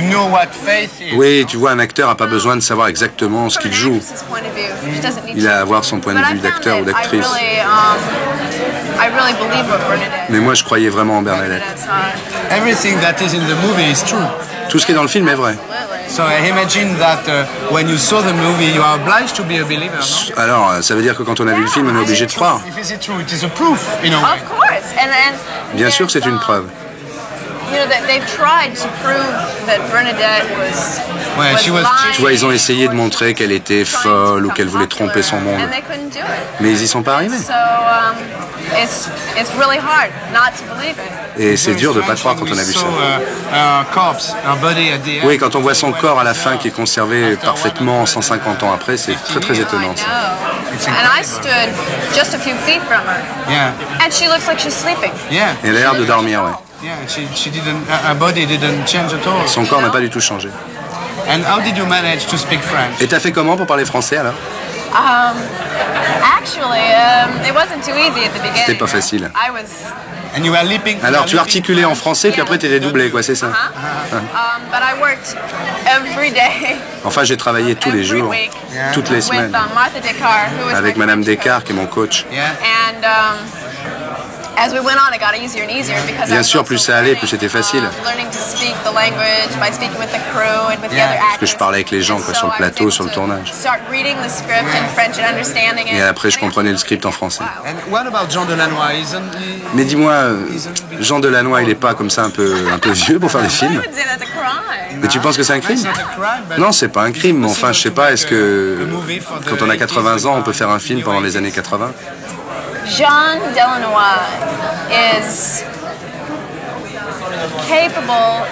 know what faith is. Oui, tu vois, un acteur n'a pas besoin de savoir exactement ce qu'il joue. point of view. She doesn't need Il a à to. avoir son point de But I vue found d'acteur ou that d'actrice. I really believe what Bernadette. Mais moi, je croyais vraiment en Bernadette. Everything that is in the movie is true. Tout ce qui est dans le film est vrai. So I imagine that when you saw the movie, you are obliged to be a believer, no? Alors, ça veut dire que quand on a vu le film, on est obligé de croire. If it's true, it is a proof, in a way. Of course, and Bien sûr que c'est une preuve. you know that they've tried to prove that Bernadette was lying, Tu vois, ils ont essayé de montrer qu'elle était folle ou qu'elle voulait tromper son monde. and they couldn't do it. Mais ils y sont pas arrivés. So it's really hard not to believe it. Et c'est dur de pas croire quand on a vu ça. Oui, quand on voit son corps à la fin qui est conservé parfaitement 150 ans après, c'est très très étonnant. Ça. And I stood just a few feet from her, Yeah. and she looks like she's sleeping. Yeah. Elle a l'air de dormir, ouais. Yeah, she didn't. Her body didn't change at all. Son corps n'a pas du tout changé. And how did you manage to speak French? Et t'as fait comment pour parler français alors? Actually, it wasn't too easy at the beginning. C'était pas facile. I was. And you were leaping. Alors tu articulais en français puis après t'étais doublé, quoi, c'est ça? But I worked every day. Enfin, j'ai travaillé tous les jours, toutes les With semaines, Martha Descartes, who was avec my Madame French Descartes qui est mon coach. And as we went on, it got easier and easier because I Bien was sûr, also plus ça allait, plus c'était facile. learning to speak the language by speaking with the crew and with the other Parce que actors. je parlais avec les gens, quoi, sur le plateau, sur le tournage. Start reading the script in French and understanding it. Et après, je comprenais le script en français. And what about Jean Delannoy? Isn't he? Mais dis-moi, Jean Delannoy, il est pas comme ça un peu vieux pour faire des films? I would say that's a crime. Mais tu penses que c'est un crime? Non, c'est pas un crime, mais enfin, je sais pas, est-ce que quand on a 80 ans, on peut faire un film pendant les années 80? Jean Delannoy is capable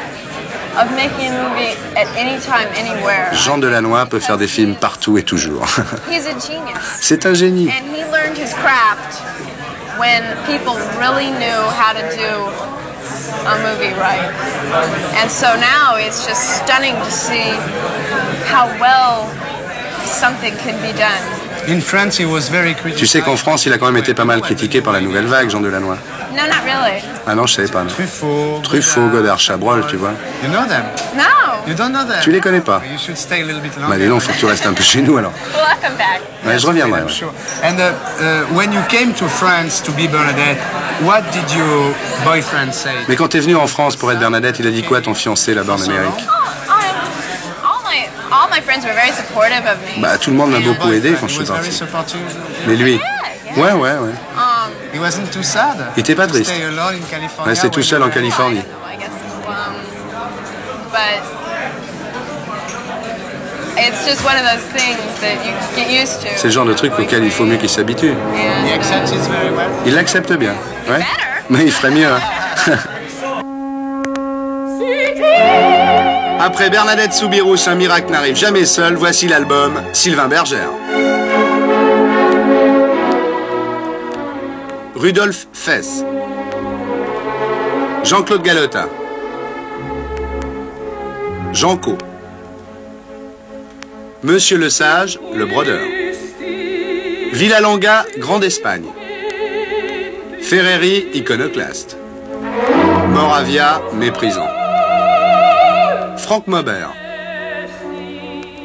of making a movie at any time, anywhere. Jean Delannoy peut faire des films partout et toujours. He's a genius. C'est un génie. And he learned his craft when people really knew how to do a movie right. And so now it's just stunning to see how well something can be done. In France, he was very critical. Tu sais qu'en France, il a quand même été pas mal critiqué par la nouvelle vague, Jean Delannoy. No, not really. Ah non, je savais pas. Non. Truffaut, Godard, Chabrol, tu vois. You know them? No. You don't know them? Tu les connais pas? You should stay a little bit longer. Bah dis donc, faut que tu restes un peu chez nous alors. Well, I'll come back. Ouais, je reviendrai. Ouais. Sure. And when you came to France to be Bernadette, what did your boyfriend say? Mais quand t'es venu en France pour être Bernadette, il a dit quoi ton fiancé là-bas en Amérique? All my friends were very supportive of me. Bah tout le monde m'a beaucoup aidé quand je suis parti. Mais lui? Ouais. He wasn't too sad. Il était pas triste. Stay alone in California. Restait tout seul en Californie. I guess. But it's just one of those things that you get used to. C'est le genre de truc auquel il faut mieux qu'il s'habitue. He accepts it very well. Il l'accepte bien. Ouais. Mais il ferait mieux. Hein. Après Bernadette Soubirous, un miracle n'arrive jamais seul, voici l'album Sylvain Bergère. Rudolf Fess. Jean-Claude Galota. Jean Co. Monsieur Le Sage, le brodeur. Villalonga, Grande Espagne. Ferreri, iconoclaste. Moravia, méprisant. Franck Maubert.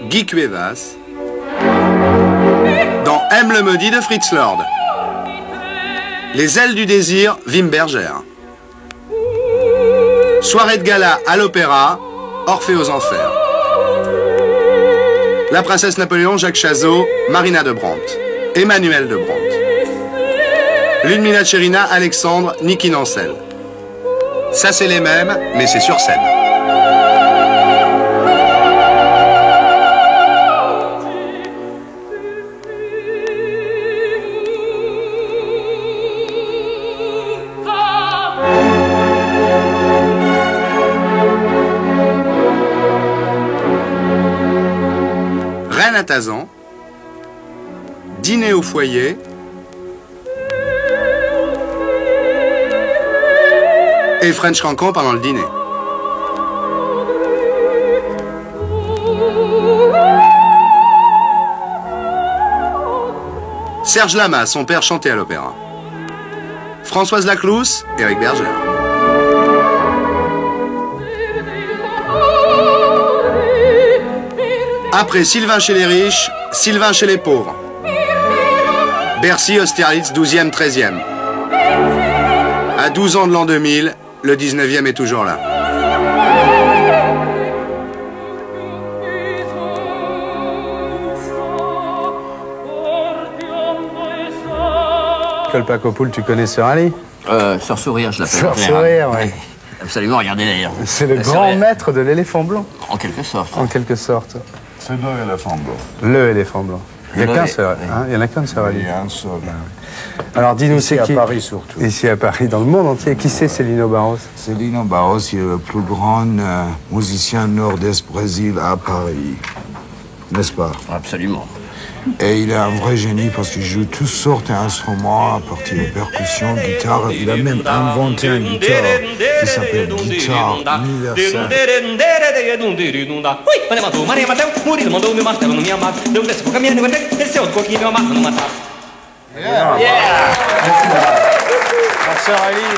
Guy Cuevas. Dans M le maudit de Fritz Lord. Les ailes du désir, Wim Bergère. Soirée de gala à l'opéra, Orphée aux enfers. La princesse Napoléon, Jacques Chazot, Marina de Brandt. Emmanuel de Brandt. Ludmila Tcherina, Alexandre, Niki Nancel. Ça c'est les mêmes, mais c'est sur scène. Reine à Tazan, dîner au foyer, et French Cancan pendant le dîner. Serge Lama, son père chantait à l'opéra. Françoise Laclousse, Éric Berger. Après Sylvain chez les riches, Sylvain chez les pauvres. Bercy, Austerlitz, 12e, 13e. À 12 ans de l'an 2000, le 19e est toujours là. Kolpakopoul, tu connais Sœur Ali? Sœur Sourire, je l'appelle. Sœur Sourire, oui. Absolument, regardez d'ailleurs. C'est le grand maître de l'éléphant blanc. En quelque sorte. En quelque sorte. C'est l'éléphant blanc. Le éléphant blanc. Il n'y a qu'un Sœur, hein, il y en a qu'un Sœur Ali. Il y a un seul. Alors dis-nous, c'est qui? Ici à Paris surtout. Ici à Paris, dans le monde entier. Qui c'est Célino Barros? Célino Barros, il est le plus grand musicien nord-est Brésil à Paris. N'est-ce pas? Absolument. Et il est un vrai génie parce qu'il joue toutes sortes d'instruments à partir de percussions, guitare. Il a même inventé une guitare qui s'appelle guitare universelle. Sœur Ali,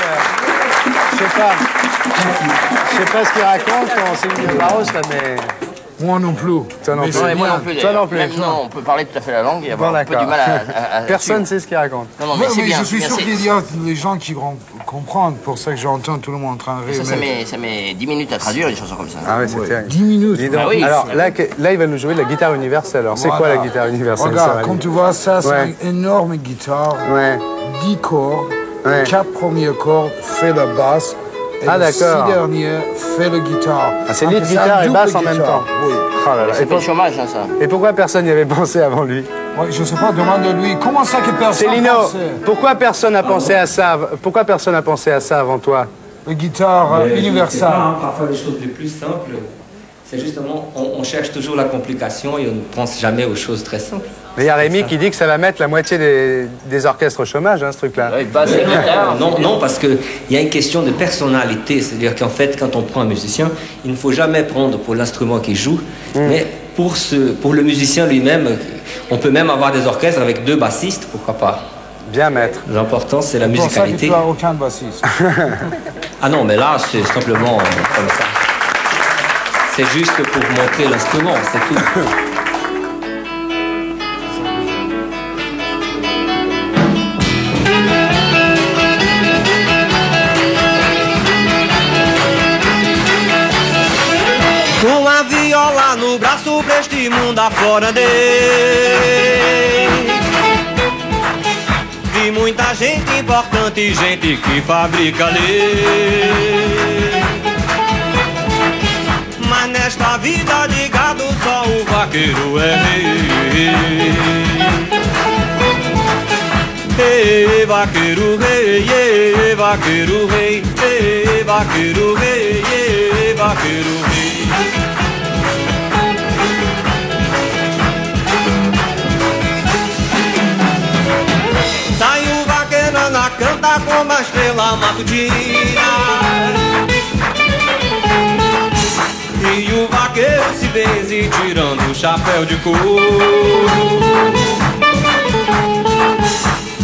je sais pas ce qu'il raconte quand Célino Barros là, mais... Moi non plus. Toi non plus. Moi non plus. Toi non plus. Maintenant, on peut parler tout à fait la langue et avoir Bon, un peu du mal à Personne ne sait ce qu'il raconte. Non, mais c'est bien. Je suis c'est sûr bien, qu'il y a des gens qui vont comprendre. Pour ça que j'entends tout le monde en train de rire. ça met 10 minutes à traduire les chansons comme ça. Ah ouais, c'est terrible. 10 minutes. Dis donc. Ah oui, alors là, il va nous jouer de la guitare universelle. Alors c'est quoi la guitare universelle? Regarde, quand tu vois ça, c'est une énorme guitare. 10 cordes. 4 premiers cordes fait la basse. Et les 6 derniers fait la guitare. Ah, c'est lead guitare et basse en même temps. Oui. Oh là là. C'est pas le chômage, hein, ça. Et pourquoi personne n'y avait pensé avant lui? Ouais, je sais pas, demande-lui. Comment ça que personne Célino, pensait? pourquoi personne n'a pensé à ça? Pourquoi personne n'a pensé à ça avant toi? La guitare universelle. Parfois, les choses les plus simples, c'est justement, on cherche toujours la complication et on ne pense jamais aux choses très simples. Mais il y a Rémi qui dit que ça va mettre la moitié des orchestres au chômage, hein, ce truc-là. Non, parce qu'il y a une question de personnalité. C'est-à-dire qu'en fait, quand on prend un musicien, il ne faut jamais prendre pour l'instrument qu'il joue, mais pour le musicien lui-même. On peut même avoir des orchestres avec 2 bassistes, pourquoi pas. Bien maître. L'important, c'est la musicalité. Pour ça que tu n'as aucun bassiste. Ah non, mais là, c'est simplement comme ça. C'est juste pour montrer l'instrument, c'est tout. Com a viola no braço pra este mundo afora andei. Vi muita gente importante, gente que fabrica lei. Mas nesta vida de gado só o vaqueiro é rei. Ei, vaqueiro rei, ei, vaqueiro rei, ei, vaqueiro rei, ei, vaqueiro rei. Saiu vaqueiro na canta como a estrela matutina. E o vaqueiro se benze tirando o chapéu de couro.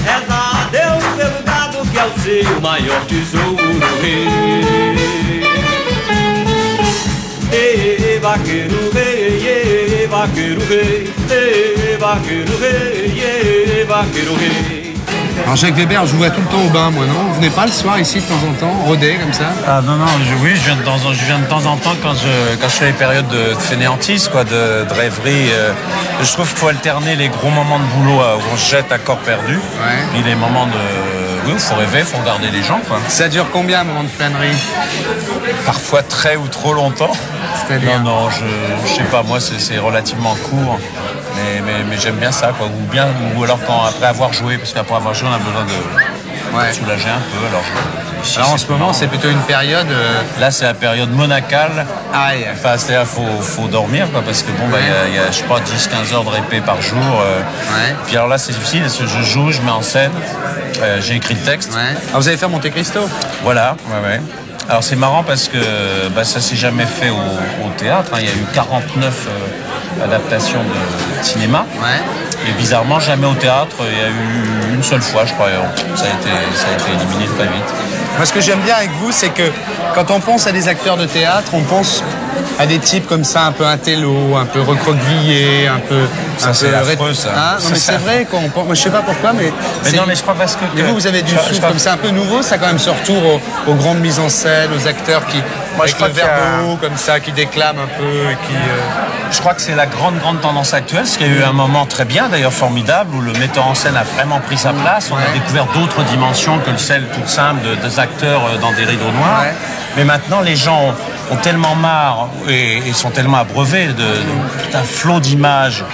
Reza a Deus pelo gado que é o seu maior tesouro. Ei, vaqueiro rei, ei, vaqueiro rei, ei, vaqueiro rei, ei, vaqueiro rei. Alors Jacques Weber, je vous vois tout le temps au bain, moi, non? Vous venez pas le soir ici de temps en temps, rôder comme ça? Ah non, oui, je viens de temps en temps quand je fais les périodes de fainéantise, quoi, de rêverie. Je trouve qu'il faut alterner les gros moments de boulot où on se jette à corps perdu, et les moments de... Oui, il faut rêver, il faut regarder les gens, quoi. Ça dure combien un moment de flânerie? Parfois très ou trop longtemps. Non, je sais pas, moi c'est relativement court. Mais j'aime bien ça, quoi. Ou alors après avoir joué, parce qu'après avoir joué, on a besoin de soulager un peu. Alors en ce moment, c'est plutôt une période... Là, c'est la période monacale. Enfin, c'est-à-dire faut dormir, quoi, parce que bon, il y a, je sais pas, 10-15 heures de répé par jour. Puis alors là, c'est difficile, parce que je joue, je mets en scène, j'ai écrit le texte. Alors vous allez faire Monte Cristo? Voilà, ouais. Alors c'est marrant parce que ça s'est jamais fait au théâtre, hein. Il y a eu 49 adaptations de cinéma. Et bizarrement, jamais au théâtre. Il y a eu une seule fois, je crois. Ça a été éliminé très vite. Moi, ce que j'aime bien avec vous, c'est que quand on pense à des acteurs de théâtre, on pense à des types comme ça, un peu intello, un peu recroquevillés, un peu... Ça, c'est affreux, ça. Hein, non, mais c'est vrai qu'on pense... Moi, je sais pas pourquoi, mais... non, mais je crois parce que... Mais vous avez du souffle comme ça, un peu nouveau, ça a quand même ce retour aux grandes mises en scène, aux acteurs qui... Moi, avec je crois le verbe comme ça, qui déclament un peu et qui... Je crois que c'est la grande tendance actuelle, parce qu'il y a eu un moment très bien, d'ailleurs formidable, où le metteur en scène a vraiment pris sa place. On a découvert d'autres dimensions que celle toute simple des acteurs dans des rideaux noirs. Ouais. Mais maintenant, les gens ont tellement marre et sont tellement abreuvés d'un flot d'images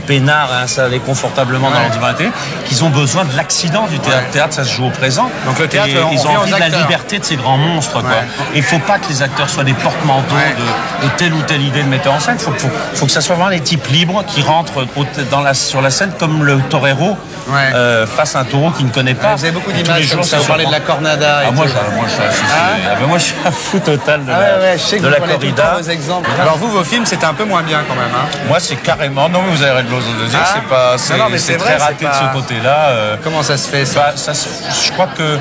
peinards installés confortablement dans l'ordinateur qu'ils ont besoin de l'accident du théâtre. Le théâtre, ça se joue au présent. Donc le théâtre, ils ont envie de la liberté de ces grands monstres. Quoi. Il ne faut pas que les acteurs soient des porte-manteaux de telle ou telle idée de metteur en scène. Il faut que ça soit vraiment les types libres qui rentrent sur la scène comme le torero face à un taureau qu'il ne connaît pas. Vous avez beaucoup d'images comme ça, vous parlez de la cornada. Moi, je suis un fou total de la corrida. Alors vous, vos films, c'était un peu moins bien quand même. Hein. Moi, c'est carrément... Non, mais vous avez raison de le dire, c'est très raté de ce côté-là. Comment ça se fait ça, je crois que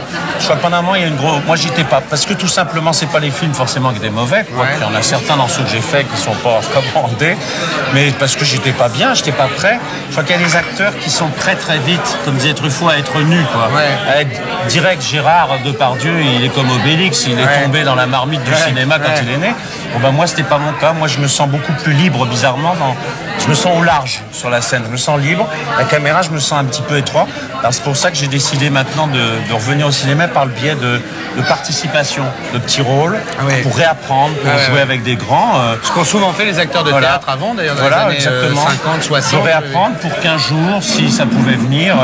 pendant un moment, il y a une grosse... Moi, j'étais pas... Parce que tout simplement, c'est pas les films forcément qui étaient mauvais. Il y en a certains dans ceux que j'ai faits qui sont pas recommandés. Mais parce que j'étais pas bien, j'étais pas prêt. Je crois qu'il y a des acteurs qui sont prêts très vite, comme disait Truffaut, à être nus. À être direct. Gérard Depardieu, il est comme Obélix, il est tombé dans la marmite du cinéma quand il est né. Bon, ben, moi, c'était pas mon cas. Moi, je me sens beaucoup plus libre, bizarrement. Je me sens au large sur la scène. Je me sens libre. La caméra, je me sens un petit peu étroit. Alors, c'est pour ça que j'ai décidé maintenant de revenir au cinéma par le biais de participation, de petits rôles, pour réapprendre, pour jouer avec des grands. Ce qu'ont souvent fait les acteurs de théâtre avant, d'ailleurs, dans les années 50, 60. De réapprendre pour qu'un jour, si ça pouvait venir...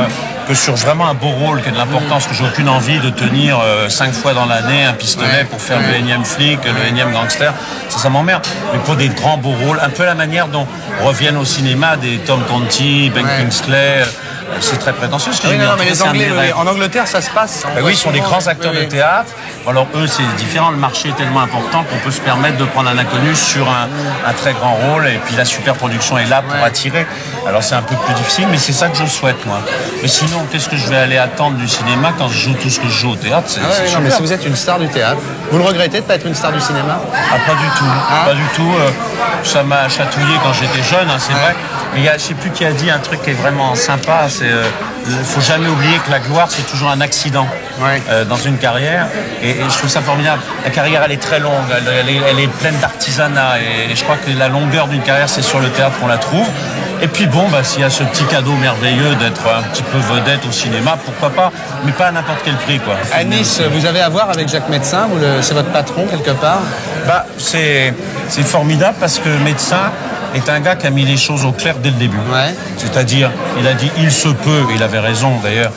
que sur vraiment un beau rôle qui a de l'importance, que j'ai aucune envie de tenir 5 fois dans l'année un pistolet pour faire le énième flic, le énième gangster, ça m'emmerde. Mais pour des grands beaux rôles, un peu la manière dont reviennent au cinéma des Tom Conti, Ben Kingsley, c'est très prétentieux ce que j'ai dit. Mais les Anglais, en Angleterre, ça se passe. Oui, ils sont des grands acteurs de théâtre. Alors eux, c'est différent. Le marché est tellement important qu'on peut se permettre de prendre un inconnu sur un très grand rôle. Et puis la super production est là pour attirer. Alors c'est un peu plus difficile, mais c'est ça que je souhaite, moi. Mais sinon, qu'est-ce que je vais aller attendre du cinéma quand je joue tout ce que je joue au théâtre? Mais si vous êtes une star du théâtre, vous le regrettez de ne pas être une star du cinéma? Pas du tout. Pas du tout. Ça m'a chatouillé quand j'étais jeune, c'est vrai. Mais je ne sais plus qui a dit un truc qui est vraiment sympa. Il ne faut jamais oublier que la gloire, c'est toujours un accident dans une carrière. Et je trouve ça formidable. La carrière, elle est très longue. Elle est pleine d'artisanat. Et je crois que la longueur d'une carrière, c'est sur le théâtre qu'on la trouve. Et puis bon, s'il y a ce petit cadeau merveilleux d'être un petit peu vedette au cinéma, pourquoi pas, mais pas à n'importe quel prix, quoi. À Nice, vous avez à voir avec Jacques Médecin, c'est votre patron quelque part? C'est formidable parce que Médecin est un gars qui a mis les choses au clair dès le début. C'est-à-dire, il a dit, il se peut, il avait raison d'ailleurs,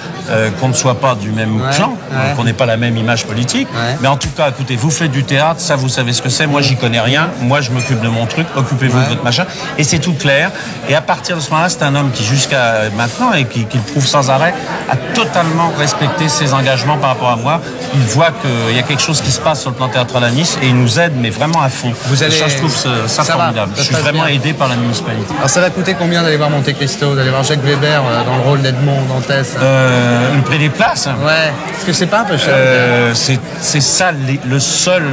qu'on ne soit pas du même clan, qu'on n'ait pas la même image politique. Mais en tout cas, écoutez, vous faites du théâtre, ça vous savez ce que c'est, moi j'y connais rien, moi je m'occupe de mon truc, occupez-vous de votre machin, et c'est tout clair. Et à partir de ce moment-là, c'est un homme qui jusqu'à maintenant, et qui le prouve sans arrêt, a totalement respecté ses engagements par rapport à moi. Il voit qu'il y a quelque chose qui se passe sur le plan théâtral à Nice, et il nous aide, mais vraiment à fond. Je trouve ça formidable. Je suis vraiment aidé par la municipalité. Alors ça va coûter combien d'aller voir Monte Cristo, d'aller voir Jacques Weber dans le rôle d'Edmond Dantès? Le prix des places. Est-ce que c'est pas un peu cher? C'est ça le seul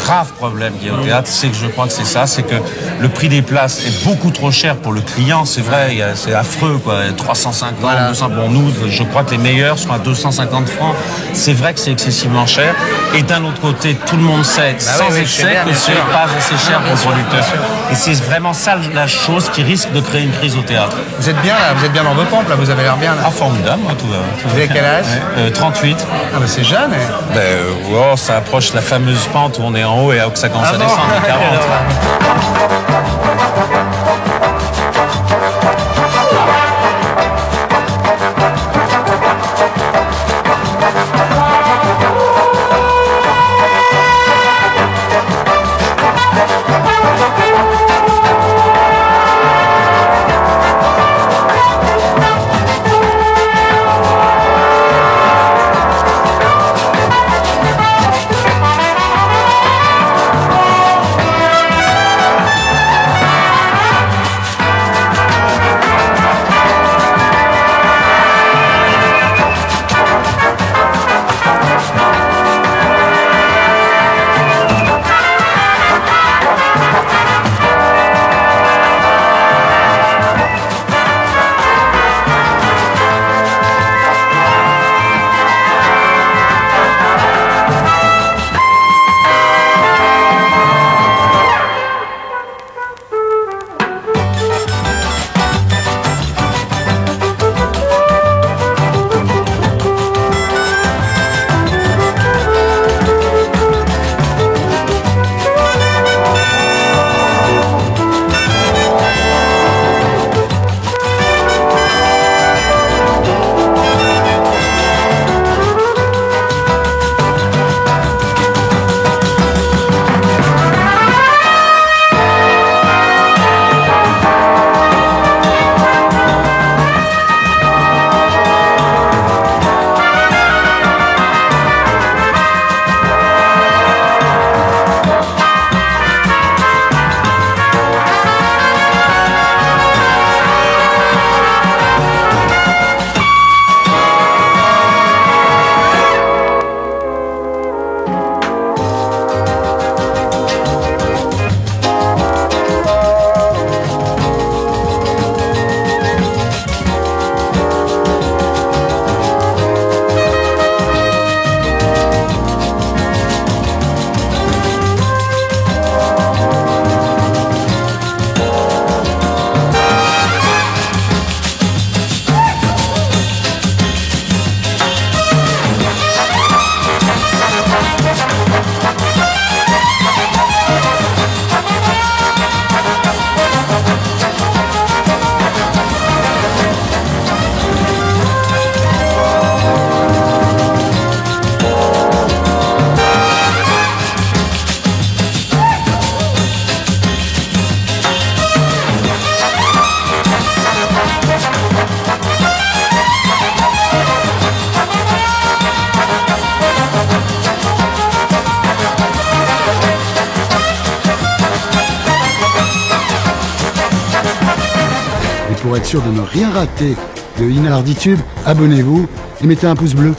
grave problème qu'il y a au théâtre, c'est que je crois que c'est ça, c'est que le prix des places est beaucoup trop cher pour le client, c'est vrai, c'est affreux, quoi. 350, 200, bon, nous, je crois que les meilleurs sont à 250 francs. C'est vrai que c'est excessivement cher. Et d'un autre côté, tout le monde sait, sans excès, que c'est pas assez cher pour le producteur. Et c'est vraiment ça la chose qui risque de créer une crise au théâtre. Vous êtes bien là, vous êtes bien dans vos pompes là, vous avez l'air bien là. Ah, formidable, moi, tout va. Vous avez quel âge? 38. Ah, mais c'est jeune, ça approche la fameuse pente où on est en haut et où ça commence à descendre, 40. pour être sûr de ne rien rater de Inarditube, abonnez-vous et mettez un pouce bleu.